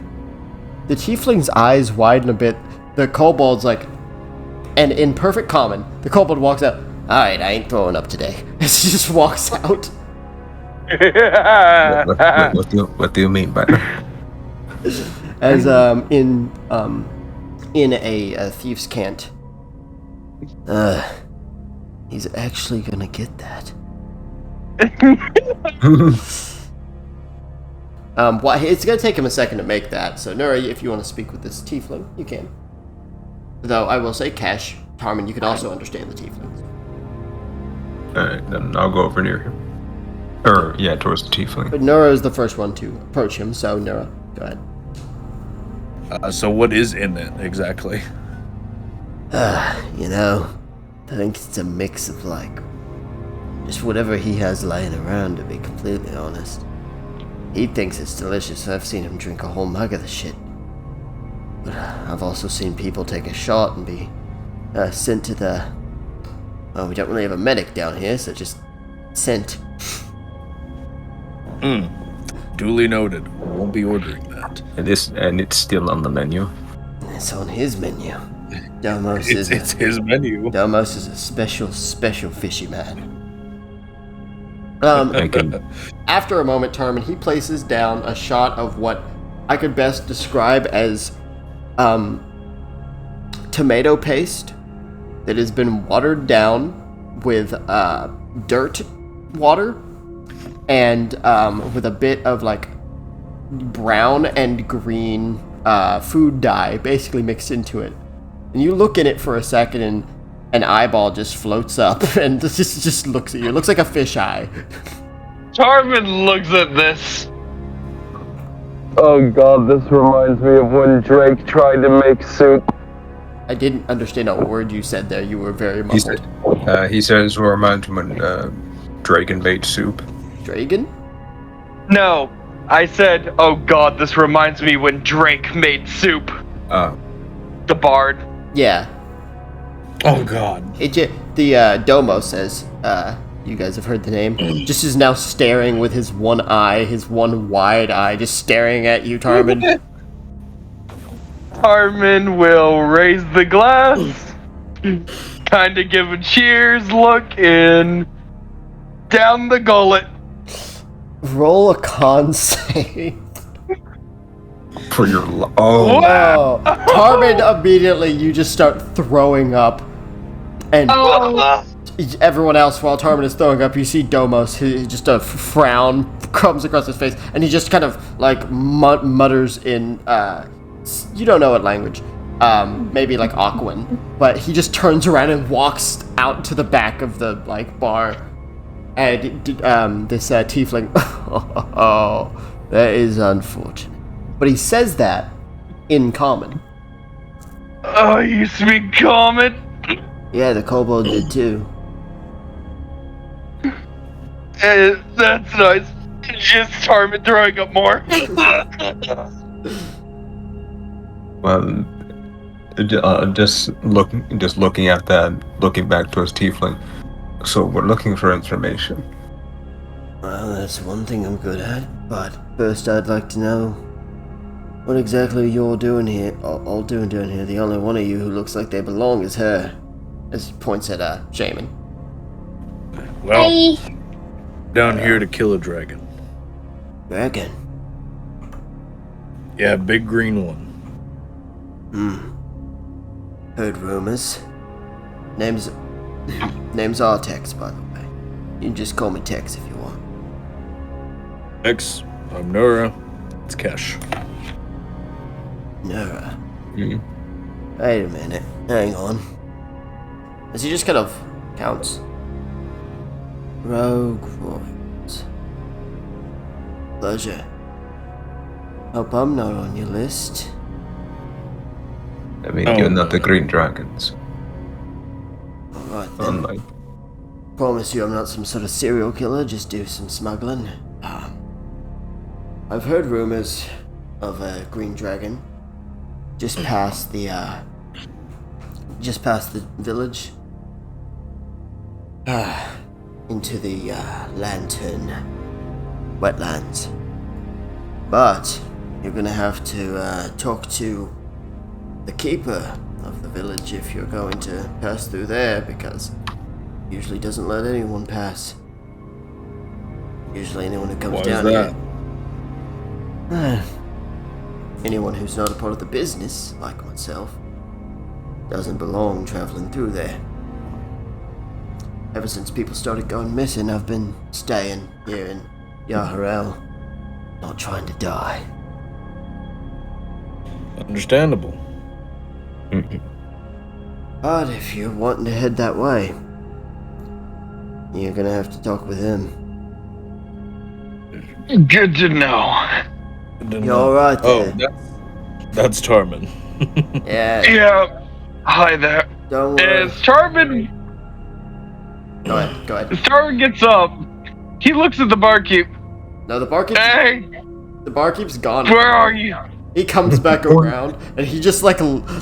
S1: The tiefling's eyes widen a bit. The kobold's like, and in perfect common, the kobold walks out. Alright, I ain't throwing up today. As he just walks out.
S3: What do you mean by that?
S1: As in a thief's cant. He's actually gonna get that. Well, it's gonna take him a second to make that. So Nura, if you want to speak with this tiefling, you can. Though I will say, Cash, Tarmin, you can also understand the tieflings.
S3: Alright, then I'll go over near him. Towards the tiefling.
S1: But Nura is the first one to approach him, so Nura, go ahead.
S2: So what is in it, exactly?
S1: I think it's a mix of, just whatever he has lying around, to be completely honest. He thinks it's delicious. I've seen him drink a whole mug of the shit. But I've also seen people take a shot and be sent to the... Well, we don't really have a medic down here, so just sent.
S2: Duly noted. Won't be ordering that.
S3: And it's still on the menu.
S1: It's on his menu. Domos
S2: it's his menu.
S1: Domos is a special fishy man. After a moment, Tarmin, he places down a shot of what I could best describe as tomato paste that has been watered down with dirt water and with a bit of brown and green food dye basically mixed into it. And you look in it for a second and an eyeball just floats up and just looks at you. It looks like a fish eye.
S7: Tarmin looks at this. Oh god, this reminds me of when Drake tried to make soup.
S1: I didn't understand a word you said there. You were very muffled.
S3: He says it reminds him when Dragon made soup.
S1: Dragon?
S7: No, I said, oh god, this reminds me when Drake made soup. The bard.
S1: Yeah.
S2: Oh god.
S1: The Domo says, you guys have heard the name, just is now staring with his one eye, his one wide eye, just staring at you, Tarmin.
S7: Tarmin will raise the glass, kind of give a cheers look in, down the gullet.
S1: Roll a con save.
S3: For your
S1: no. Tarmin, immediately you just start throwing up. And everyone else, while Tarmin is throwing up, you see Domos, just a frown comes across his face, and he just kind of mutters in, you don't know what language, maybe Aquan, but he just turns around and walks out to the back of the bar, and this tiefling, oh, that is unfortunate. But he says that in common.
S7: Oh, you speak common?
S1: Yeah, the kobold did too.
S7: That's nice. Just Tarmin throwing up more.
S3: Well, just looking at that, looking back to his tiefling. So we're looking for information.
S1: Well, that's one thing I'm good at. But first, I'd like to know what exactly you're doing here. All doing here. The only one of you who looks like they belong is her. As he points at Shaman.
S2: Well, down here to kill a dragon.
S1: Dragon?
S2: Yeah, big green one.
S1: Heard rumors. Name's Artex, by the way. You can just call me Tex if you want.
S2: Tex, I'm Nura. It's Kesh.
S1: Nura? Wait a minute. Hang on. As he just kind of counts. Rogue Royals. Pleasure. Hope I'm not on your list.
S3: I mean, you're not the Green Dragons.
S1: Alright then. Promise you I'm not some sort of serial killer, just do some smuggling. I've heard rumors of a green dragon just past the village. Into the Lantern wetlands. But you're gonna have to talk to the keeper of the village if you're going to pass through there, because he usually doesn't let anyone pass. Usually anyone who comes down here. Anyone who's not a part of the business, like myself, doesn't belong traveling through there. Ever since people started going missing, I've been staying here in Yaharel, not trying to die.
S2: Understandable.
S1: But if you're wanting to head that way, you're gonna have to talk with him.
S7: Good to know.
S1: You're alright there.
S2: Oh, that's Tarman.
S1: Yeah.
S7: Yeah. Hi there.
S1: Don't worry.
S7: As Tarman
S1: Go ahead.
S7: As Tarman gets up, he looks at the barkeep.
S1: No, the barkeep.
S7: Hey!
S1: The barkeep's gone.
S7: Where are you?
S1: He comes back around and he just like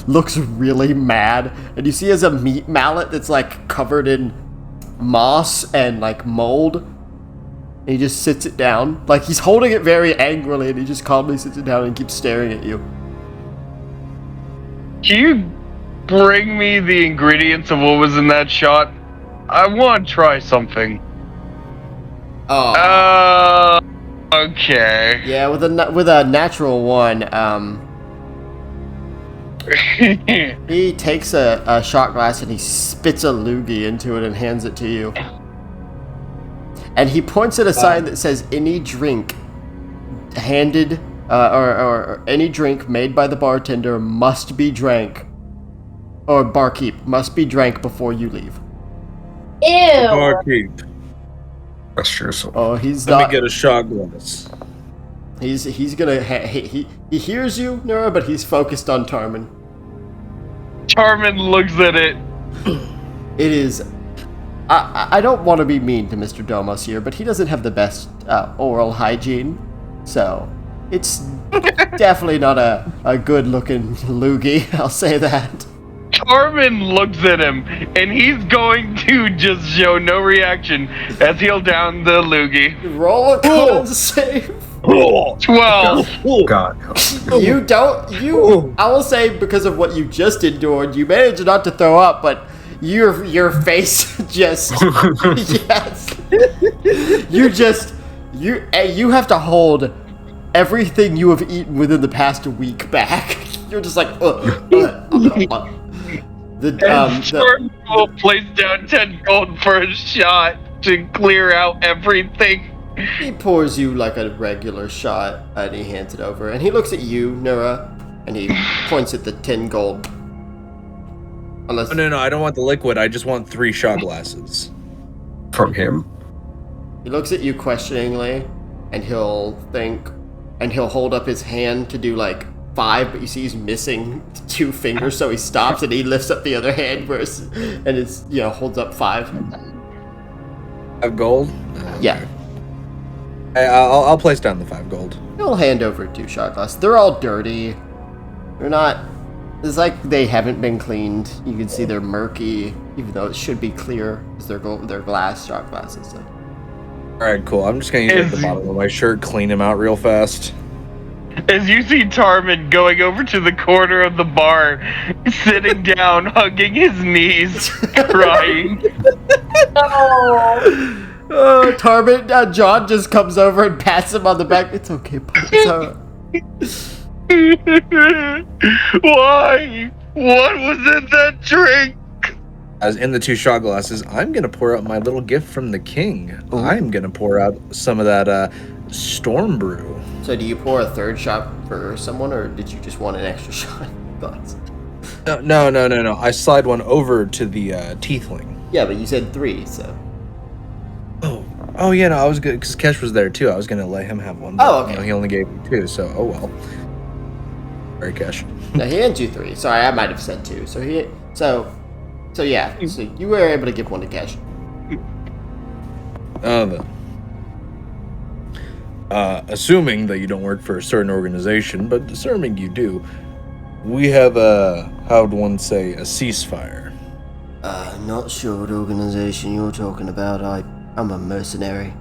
S1: looks really mad, and you see he has a meat mallet that's like covered in moss and like mold, and he just sits it down, like he's holding it very angrily, and he just calmly sits it down and keeps staring at you.
S7: Can you bring me the ingredients of what was in that shot? I want to try something.
S1: Oh.
S7: Okay.
S1: Yeah, with a natural one, he takes a shot glass and he spits a loogie into it and hands it to you. And he points at a sign that says any drink handed or any drink made by the bartender must be drank, or barkeep must be drank before you leave.
S6: Ew.
S2: Barkeep.
S3: That's true. So.
S1: Oh, he's
S2: Let
S1: not.
S2: me get a shot glass.
S1: He's gonna. He hears you, Nora, but he's focused on Tarman.
S7: Tarman looks at it.
S1: It is. I don't want to be mean to Mr. Domos here, but he doesn't have the best oral hygiene, so it's definitely not a good-looking loogie. I'll say that.
S7: Tarman looks at him, and he's going to just show no reaction as he'll down the loogie.
S1: Roll a con save.
S7: 12.
S3: God.
S1: I will say, because of what you just endured, you managed not to throw up, but your face just yes. You have to hold everything you have eaten within the past week back. You're just like
S7: The will place down 10 gold for a shot to clear out everything.
S1: He pours you like a regular shot, and he hands it over. And he looks at you, Nora, and he points at the 10 gold. Unless...
S2: No, I don't want the liquid. I just want 3 shot glasses.
S3: From him?
S1: He looks at you questioningly, and he'll think, and he'll hold up his hand to do like 5, but you see he's missing 2 fingers, so he stops and he lifts up the other hand and it's, holds up 5.
S2: 5 gold?
S1: Yeah.
S2: I'll place down the 5 gold.
S1: He'll hand over 2 shot glasses. They're all dirty. They're not... It's like they haven't been cleaned. You can see they're murky, even though it should be clear, because they're glass shot glasses. So.
S2: Alright, cool. I'm just gonna use the bottom of my shirt, clean him out real fast.
S7: As you see Tarman going over to the corner of the bar, sitting down, hugging his knees, crying.
S1: Oh, Tarman, John just comes over and pats him on the back. It's okay, Pop. It's alright.
S7: Why? What was in that drink?
S2: As in the 2 shot glasses, I'm gonna pour out my little gift from the king. Ooh. I'm gonna pour out some of that storm brew.
S1: So do you pour a 3rd shot for someone, or did you just want an extra shot glass?
S2: No. I slide one over to the tiefling.
S1: Yeah, but you said 3, so.
S2: Oh, yeah, no, I was good, because Kesh was there, too. I was going to let him have one.
S1: But, okay.
S2: He only gave me 2, so, oh, well. Sorry, Kesh.
S1: No, he handed you 3. Sorry, I might have said 2. So, yeah. So, you were able to give 1 to Kesh.
S2: Assuming that you don't work for a certain organization, but assuming you do, we have how would one say, a ceasefire.
S1: Not sure what organization you're talking about. I'm a mercenary.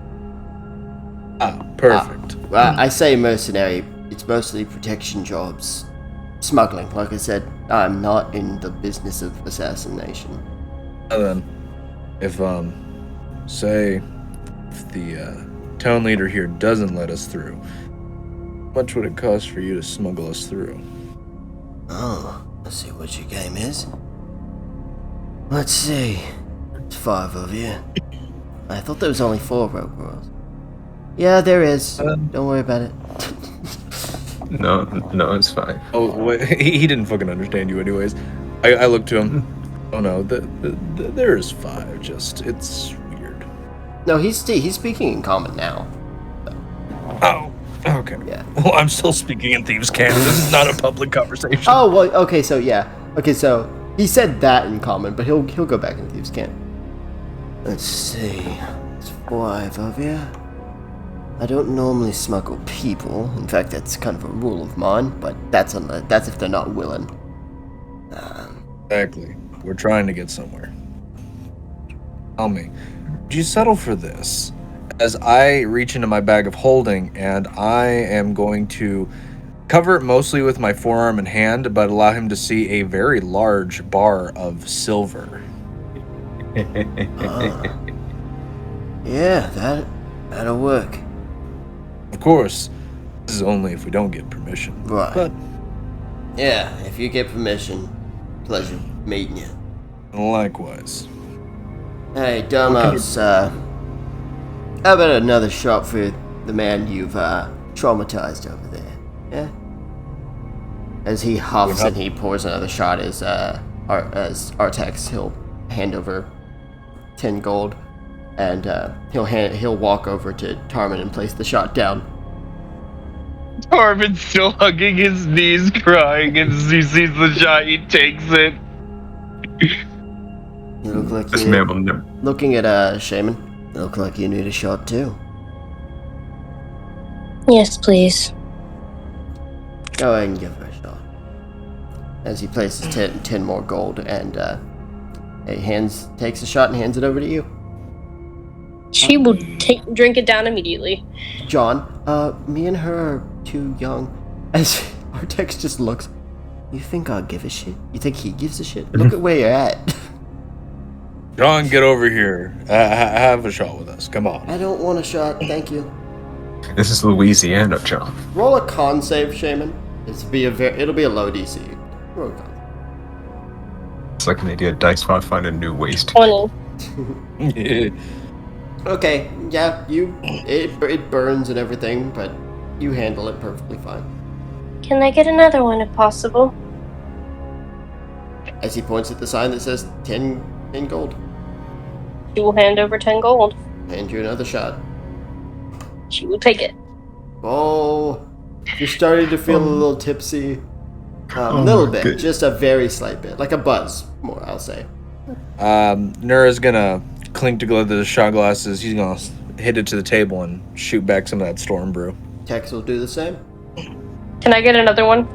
S2: Perfect.
S1: I say mercenary. It's mostly protection jobs. Smuggling. Like I said, I'm not in the business of assassination.
S2: And then, if the town leader here doesn't let us through, how much would it cost for you to smuggle us through?
S1: Oh, let's see what your game is. Let's see. It's 5 of you. I thought there was only 4 rogue royals. Yeah, there is. Don't worry about it.
S3: No, it's fine.
S2: Oh, wait, he didn't fucking understand you anyways. I looked to him. Oh no, there is 5, just, it's weird.
S1: No, he's speaking in common now.
S2: Oh, okay.
S1: Yeah.
S2: Well, I'm still speaking in Thieves' Cant. This is not a public conversation.
S1: Oh, well, okay, so yeah. Okay, so he said that in common, but he'll go back in Thieves' Cant. Let's see. It's 5 of you. I don't normally smuggle people. In fact, that's kind of a rule of mine, but that's if they're not willing.
S2: Exactly. We're trying to get somewhere. Tell me, would you settle for this? As I reach into my bag of holding, and I am going to cover it mostly with my forearm and hand, but allow him to see a very large bar of silver.
S1: Yeah, that'll work.
S2: Of course, this is only if we don't get permission.
S1: Right.
S2: But
S1: yeah, if you get permission, pleasure meeting you.
S2: Likewise.
S1: Hey, Domos, how about another shot for the man you've traumatized over there? Yeah. As he huffs and he pours another shot, as Artax, he'll hand over 10 gold. And he'll walk over to Tarmin and place the shot down.
S7: Tarmin's still hugging his knees, crying, and as he sees the shot, he takes it.
S1: You look like
S3: this man will never.
S1: Looking at Shaman, you look like you need a shot too.
S5: Yes, please.
S1: Go ahead and give her a shot. As he places 10 more gold and takes a shot and hands it over to you.
S5: She will drink it down immediately.
S1: John, me and her are too young. As Artex just looks, you think I'll give a shit? You think he gives a shit? Look at where you're at.
S2: John, get over here. Have a shot with us. Come on.
S1: I don't want a shot, thank you.
S3: This is Louisiana, John.
S1: Roll a con save, Shaman. It'll be a low DC. Roll a con.
S3: It's like an idiot. Dice want to find a new waste.
S5: 20.
S1: Okay, yeah, it burns and everything, but you handle it perfectly fine.
S5: Can I get another one if possible?
S1: As he points at the sign that says 10 gold.
S5: She will hand over 10 gold.
S1: Hand you another shot.
S5: She will take it.
S1: Oh, you're starting to feel a little tipsy. A little bit,
S3: good.
S1: Just a very slight bit, like a buzz, more, I'll say.
S2: Nura's gonna clink together the shot glasses. He's gonna hit it to the table and shoot back some of that storm brew.
S1: Tex will do the same.
S5: Can I get another one?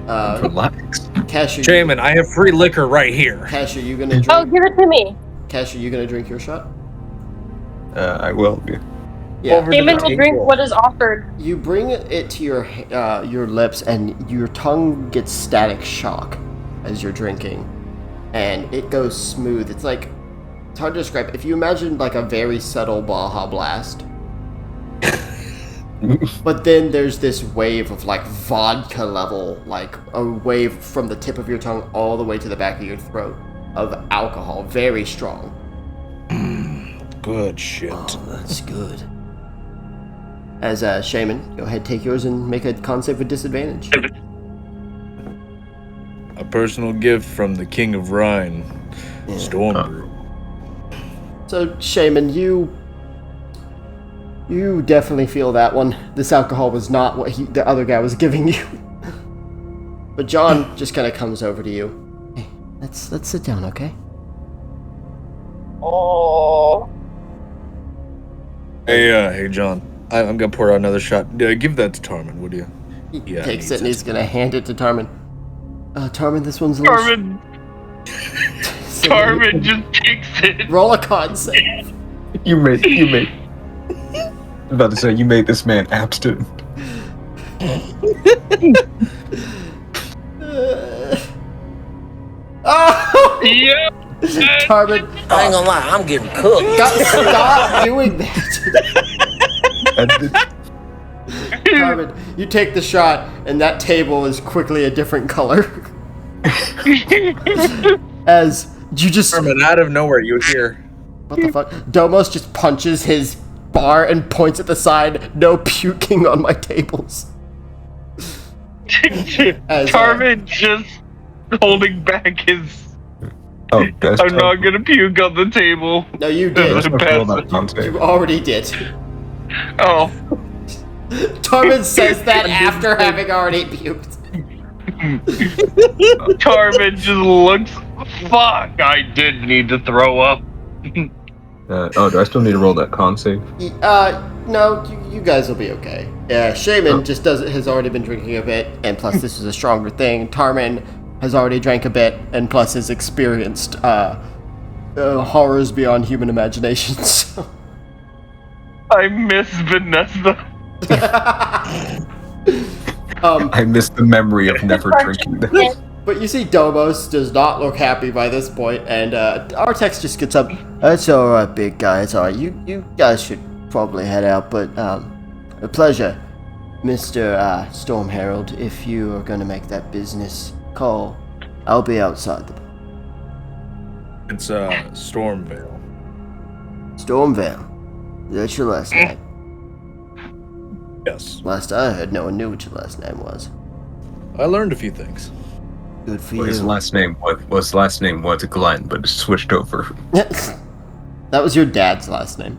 S3: Relax.
S1: Cash,
S2: Shaman, I have free liquor right here.
S1: Cash, are you gonna drink?
S5: Oh, give it to me.
S1: Cash, are you gonna drink your shot?
S3: I will.
S1: Yeah.
S5: Shaman will drink what is offered.
S1: You bring it to your lips, and your tongue gets static shock as you're drinking, and it goes smooth. It's hard to describe. If you imagine like a very subtle Baja Blast, but then there's this wave of like vodka level, like a wave from the tip of your tongue all the way to the back of your throat of alcohol, very strong.
S2: Good shit.
S1: Oh, that's good. As Shaman, go ahead, take yours and make a con save with disadvantage.
S2: A personal gift from the King of Rhine, Storm Brew.
S1: So, Shaman, you You definitely feel that one. This alcohol was not what the other guy was giving you. But John just kind of comes over to you. Hey, let's sit down, okay?
S6: Oh.
S2: Hey, John. I'm gonna pour out another shot. Give that to Tarman, would you?
S1: He takes it and he's gonna hand it to Tarman. Tarman, this one's a little...
S7: Tarman just takes it.
S1: Roll a con save.
S3: You made. I was about to say, you made this man abstinent.
S1: Oh!
S7: Yeah.
S1: Tarman,
S8: I ain't gonna lie, I'm getting cooked.
S1: Stop doing that. Tarman, you take the shot, and that table is quickly a different color. As you just...
S2: Tarman, out of nowhere, you would hear...
S1: What the fuck? Domos just punches his bar and points at the side. No puking on my tables.
S7: Tarman just holding back his...
S3: Oh,
S7: I'm not gonna puke on the table.
S1: No, you did. You already did.
S7: Oh.
S1: Tarman says that after having already puked.
S7: Tarman just looks... Fuck, I did need to throw up.
S3: Do I still need to roll that con save?
S1: No, you guys will be okay. Yeah, Shaman just has already been drinking a bit, and plus this is a stronger thing. Tarman has already drank a bit, and plus has experienced horrors beyond human imagination. So.
S7: I miss Vanessa.
S3: I miss the memory of never drinking this.
S1: But you see, Domos does not look happy by this point, and Artex just gets up. It's alright, big guy. It's alright. You guys should probably head out, but a pleasure, Mr. Storm Herald. If you are gonna make that business call, I'll be outside the...
S2: It's Stormvale.
S1: Stormvale. That's your last name?
S2: Yes.
S1: Last I heard, no one knew what your last name was.
S2: I learned a few things.
S1: Good for
S3: Well,
S1: you.
S3: his last name was Glenn, but it switched over.
S1: That was your dad's last name.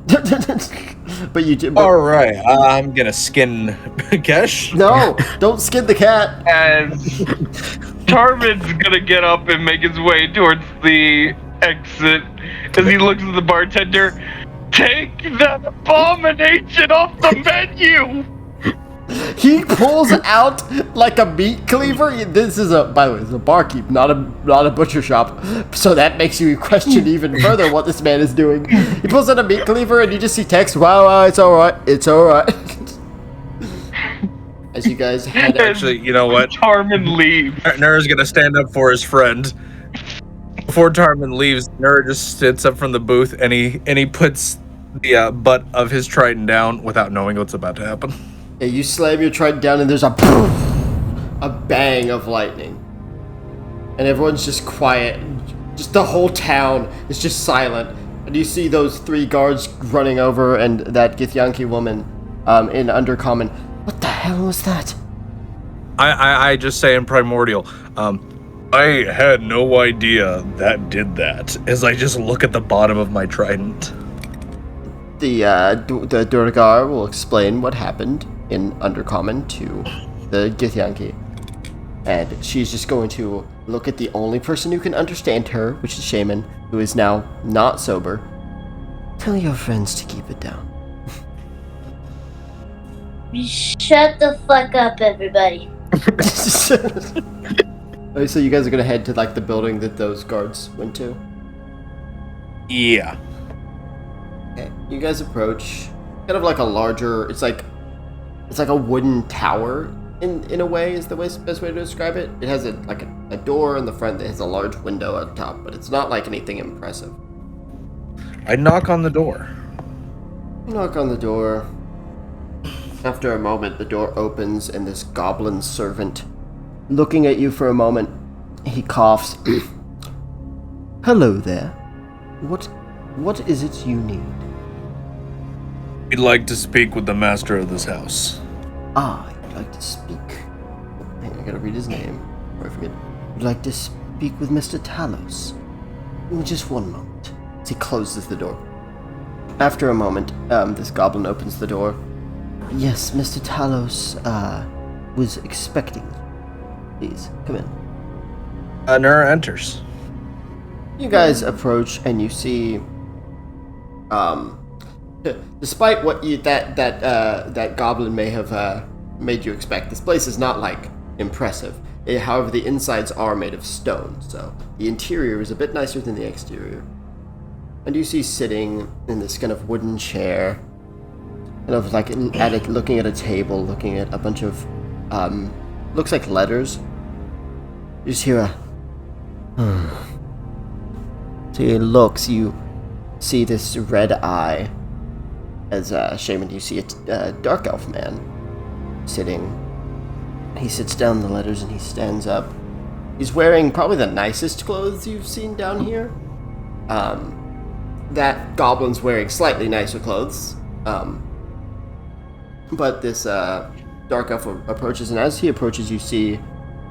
S1: But you did.
S2: All right, I'm gonna skin Kesh.
S1: No, don't skin the cat.
S7: As Tarman's gonna get up and make his way towards the exit, as he looks at the bartender. Take that abomination off the menu!
S1: He pulls out like a meat cleaver. This is by the way, it's a barkeep, not a butcher shop. So that makes you question even further what this man is doing. He pulls out a meat cleaver, and you just see text. Wow, it's all right. It's all right. As you guys head out.
S2: Actually, you know what?
S7: Tarman leaves.
S2: Nura's gonna stand up for his friend. Before Tarman leaves, Nura just sits up from the booth, and he puts the butt of his trident down without knowing what's about to happen.
S1: Yeah, you slam your trident down, and there's a bang of lightning, and everyone's just quiet. Just the whole town is just silent, and you see those 3 guards running over, and that Githyanki woman in Undercommon. What the hell was that?
S2: I just say in Primordial, I had no idea that did that, as I just look at the bottom of my trident.
S1: The Durgar will explain what happened in Undercommon to the Githyanki. And she's just going to look at the only person who can understand her, which is Shaman, who is now not sober. Tell your friends to keep it down.
S6: Shut the fuck up, everybody.
S1: Okay, so you guys are gonna head to like the building that those guards went to?
S2: Yeah.
S1: Okay. You guys approach kind of like a larger, it's like a wooden tower in a way is the best way to describe it. It has a door in the front that has a large window at the top, but it's not like anything impressive.
S2: I knock on the door.
S1: You knock on the door. After a moment, the door opens, and this goblin servant, looking at you for a moment, he coughs. Hello there. What is it you need?
S2: We'd like to speak with the master of this house.
S1: You'd like to speak. Hang on, I gotta read his name, before I forget. You'd like to speak with Mr. Talos. Just one moment. As he closes the door. After a moment, this goblin opens the door. Yes, Mr. Talos was expecting. Please, come in.
S2: Nura enters.
S1: You guys approach and you see, despite what that goblin may have made you expect, this place is not like impressive. However, the insides are made of stone, so the interior is a bit nicer than the exterior. And you see sitting in this kind of wooden chair, kind of like looking at a table, looking at a bunch of looks like letters. You just hear a so he looks, you see this red eye. As Shaman, you see a dark elf man sitting. He sits down the letters and he stands up. He's wearing probably the nicest clothes you've seen down here. That goblin's wearing slightly nicer clothes. But this dark elf approaches, and as he approaches, you see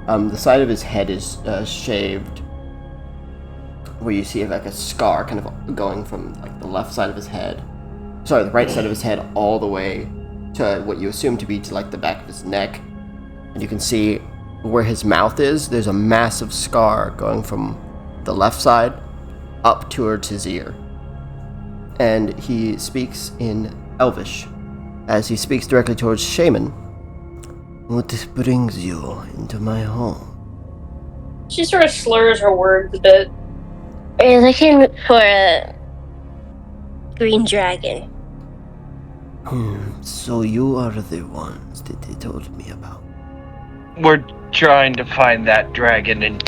S1: the side of his head is shaved, where you see like a scar kind of going from like the left side of his head, the right side of his head, all the way to what you assume to be to like the back of his neck. And you can see where his mouth is, there's a massive scar going from the left side up towards his ear. And he speaks in Elvish. As he speaks directly towards Shaman. What brings you into my home?
S6: She sort of slurs her words a bit.
S5: We're looking for a green dragon.
S1: So you are the ones that they told me about.
S7: We're trying to find that dragon and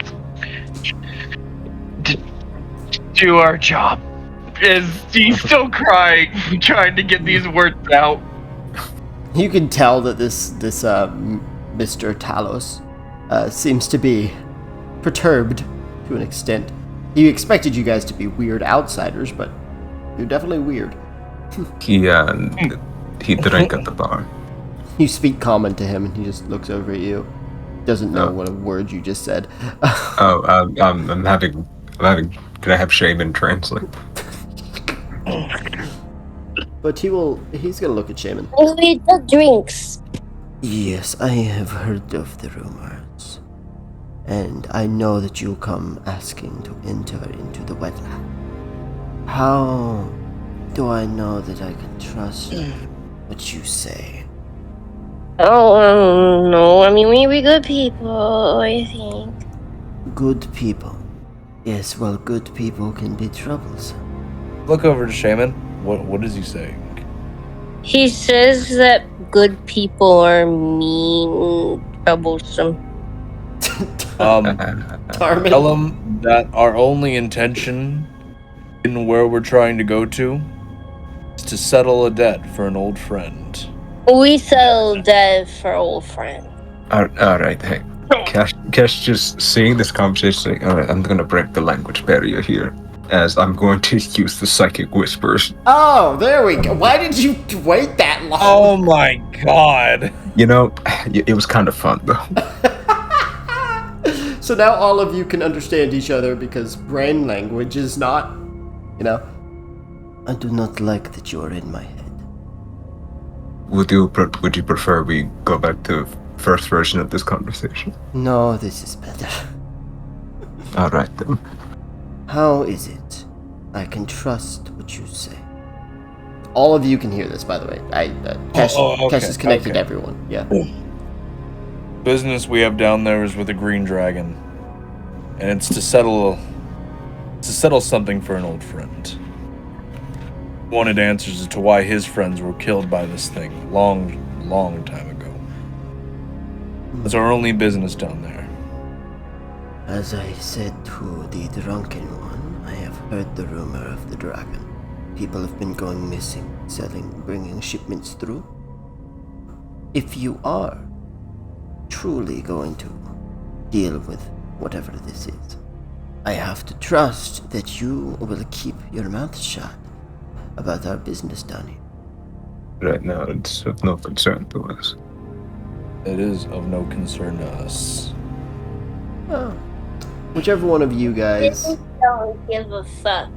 S7: do our job. He's still crying, trying to get these words out.
S1: You can tell that this Mr. Talos seems to be perturbed to an extent. He expected you guys to be weird outsiders, but you're definitely weird.
S3: He drank at the bar.
S1: You speak common to him, and he just looks over at you. Doesn't know what a word you just said.
S3: I'm having. Can I have Shaman translate?
S1: But he's gonna look at Shaman.
S5: We the drinks.
S1: Yes, I have heard of the rumors. And I know that you come asking to enter into the wetland. How do I know that I can trust what you say?
S5: Oh, no. I mean, we good people, I think.
S1: Good people. Yes, well, good people can be troublesome.
S2: Look over to Shaman. What is he saying?
S5: He says that good people are mean, troublesome.
S2: Tell him that our only intention in where we're trying to go to is to settle a debt for an old friend.
S5: We settle debt for old friend.
S3: All right, hey. Cash just seeing this conversation, like, all right, I'm going to break the language barrier here, as I'm going to use the psychic whispers.
S1: Oh, there we go. Why did you wait that long?
S2: Oh my god.
S3: You know, it was kind of fun, though.
S1: So now all of you can understand each other because brain language is not, I do not like that you are in my head.
S3: Would you prefer we go back to first version of this conversation?
S1: No, this is better.
S3: All right, then.
S1: How is it I can trust what you say? All of you can hear this, by the way. Cash is connected to everyone. Yeah.
S2: Business we have down there is with a green dragon, and it's to settle something for an old friend. Wanted answers as to why his friends were killed by this thing long time ago. It's our only business down there.
S1: As I said to the drunken one, I have heard the rumor of the dragon. People have been going missing, bringing shipments through. If you are truly going to deal with whatever this is, I have to trust that you will keep your mouth shut about our business down here.
S3: Right now, it's of no concern to us.
S2: It is of no concern to us.
S1: Oh. Whichever one of you guys...
S5: Don't give a fuck.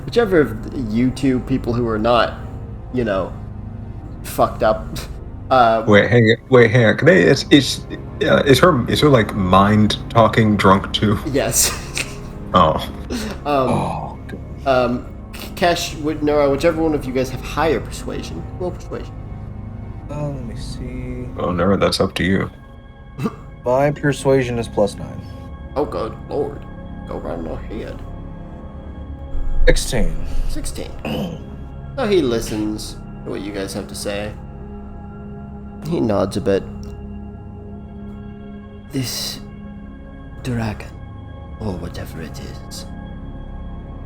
S1: whichever of you two people who are not, fucked up.
S3: Wait, hang on. Can I? Is her like mind talking drunk too?
S1: Yes.
S3: Oh.
S1: Kesh, Nora, whichever one of you guys have higher persuasion. Roll persuasion.
S2: Let me see.
S3: Oh, Nora, that's up to you.
S2: My persuasion is +9.
S1: Oh, good lord. Go right ahead.
S2: 16.
S1: 16. So he listens to what you guys have to say. He nods a bit. This dragon, or whatever it is,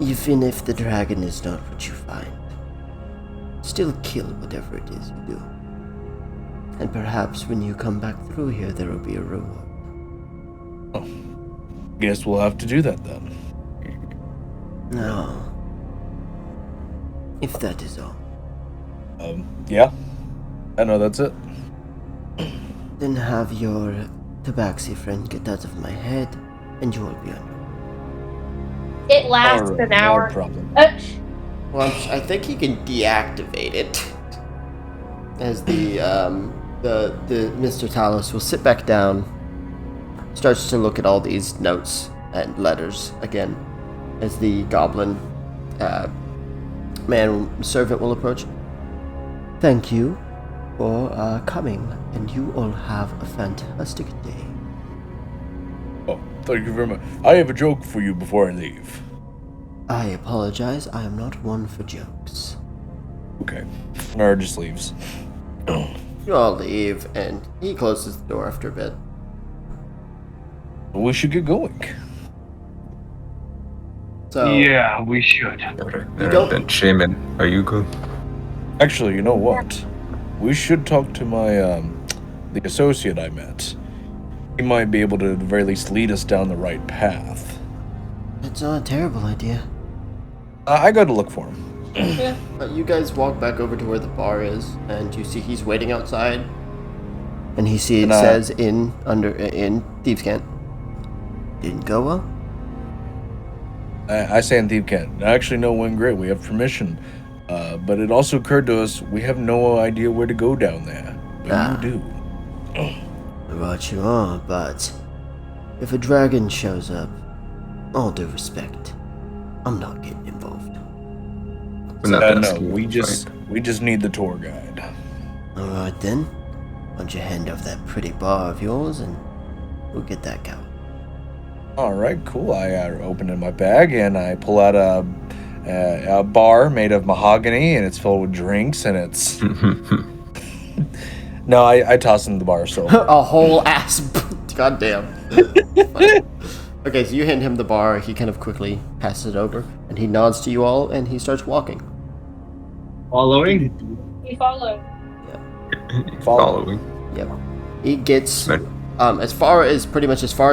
S1: even if the dragon is not what you find, still kill whatever it is you do. And perhaps when you come back through here, there will be a reward.
S2: Oh, guess we'll have to do that then.
S1: No. If that is all.
S2: Yeah. I know that's it.
S1: Then have your tabaxi friend get out of my head, and you will be under.
S6: It lasts an hour.
S2: No problem.
S1: Well, I think he can deactivate it. As the Mr. Talos will sit back down, starts to look at all these notes and letters again, as the goblin servant will approach. Thank you for coming, and you all have a fantastic day.
S2: Oh, thank you very much. I have a joke for you before I leave.
S1: I apologize, I am not one for jokes.
S2: Okay. Nora just leaves.
S1: You all leave, and he closes the door after a bit.
S2: We should get going.
S1: So
S7: yeah, we should.
S3: Then Shaman, are you good?
S2: Actually, you know what? We should talk to my the associate I met. He might be able to at the very least lead us down the right path.
S1: It's not a terrible idea.
S2: I got to look for him.
S1: Yeah. You guys walk back over to where the bar is, and you see he's waiting outside. And he says in Thieves' Cant. Didn't go well?
S2: I say in Thieves' Cant. Actually, no, went great. We have permission. But it also occurred to us we have no idea where to go down there. But you do.
S1: Right you are, but if a dragon shows up, all due respect, I'm not getting involved.
S2: No, we just need the tour guide.
S1: Alright then. Why don't you hand off that pretty bar of yours and we'll get that going.
S2: Alright, cool. I open in my bag and I pull out a bar made of mahogany and it's filled with drinks and it's... No, I toss in the bar of silver.
S1: A whole ass... Goddamn. Okay, so you hand him the bar, he kind of quickly passes it over, and he nods to you all, and he starts walking.
S7: Following?
S6: You follow.
S1: Yeah.
S3: Following.
S1: Yep. He gets as far as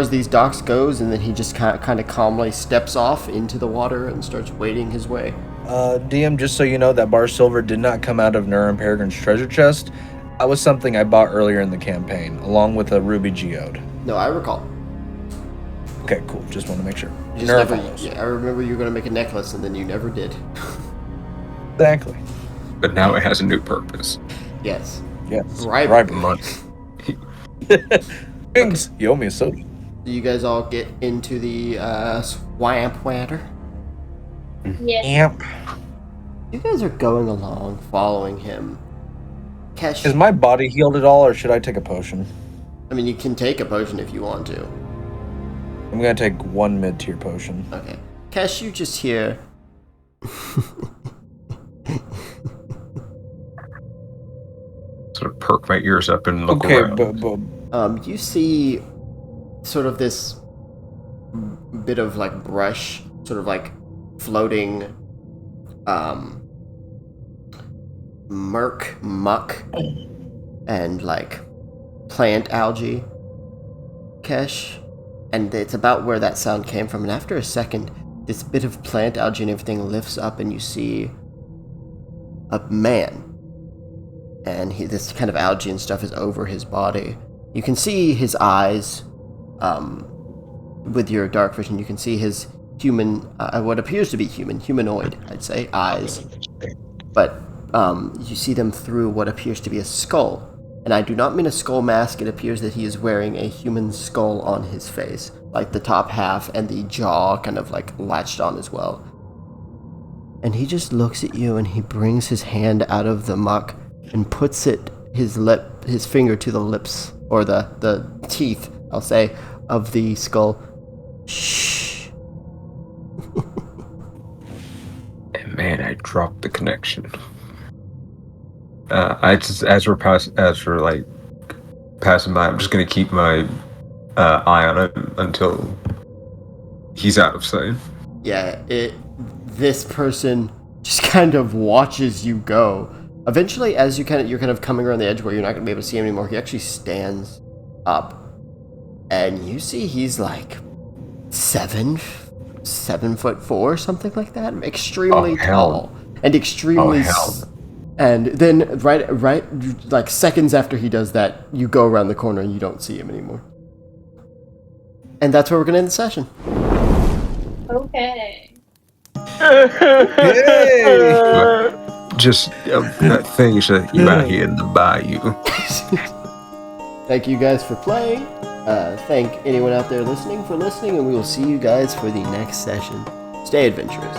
S1: these docks goes, and then he just kind of calmly steps off into the water and starts wading his way.
S2: DM, just so you know, that bar of silver did not come out of Nurin Peregrine's treasure chest. That was something I bought earlier in the campaign, along with a ruby geode.
S1: No, I recall.
S2: Okay, cool. Just want to make sure.
S1: I remember you were going to make a necklace, and then you never did.
S2: Exactly.
S3: But now it has a new purpose.
S1: Yes.
S2: Yes.
S1: Bribery.
S3: Money.
S2: Thanks. You owe me a soda.
S1: Do you guys all get into the swamp water?
S6: Yes.
S2: Yep.
S1: You guys are going along, following him. Kesh,
S2: Is my body healed at all, or should I take a potion?
S1: I mean, you can take a potion if you want to.
S2: I'm gonna take one mid-tier potion.
S1: Okay. Kesh, you just hear...
S3: Sort of perk my ears up and look around.
S2: But
S1: you see sort of this bit of like brush, sort of like floating muck and like plant algae, Kesh, and it's about where that sound came from. And after a second, this bit of plant algae and everything lifts up, and you see a man. And this kind of algae and stuff is over his body. You can see his eyes, with your dark vision. You can see his human, what appears to be humanoid, I'd say, eyes. But you see them through what appears to be a skull. And I do not mean a skull mask. It appears that he is wearing a human skull on his face, like the top half and the jaw kind of like latched on as well. And he just looks at you, and he brings his hand out of the muck and puts his finger to the lips, or the teeth, I'll say, of the skull. Shh.
S9: And man, I dropped the connection. As we're passing by, I'm just gonna keep my eye on him until he's out of sight.
S1: Yeah, this person just kind of watches you go. Eventually, as you're kind of coming around the edge where you're not gonna be able to see him anymore, he actually stands up, and you see he's like 7'4", something like that, extremely tall and extremely. And then right, like seconds after he does that, you go around the corner and you don't see him anymore. And that's where we're gonna end the session.
S6: Okay.
S9: Hey! Just things that you out here in the bayou.
S1: Thank you guys for playing. Thank anyone out there listening for listening, and we will see you guys for the next session. Stay adventurous.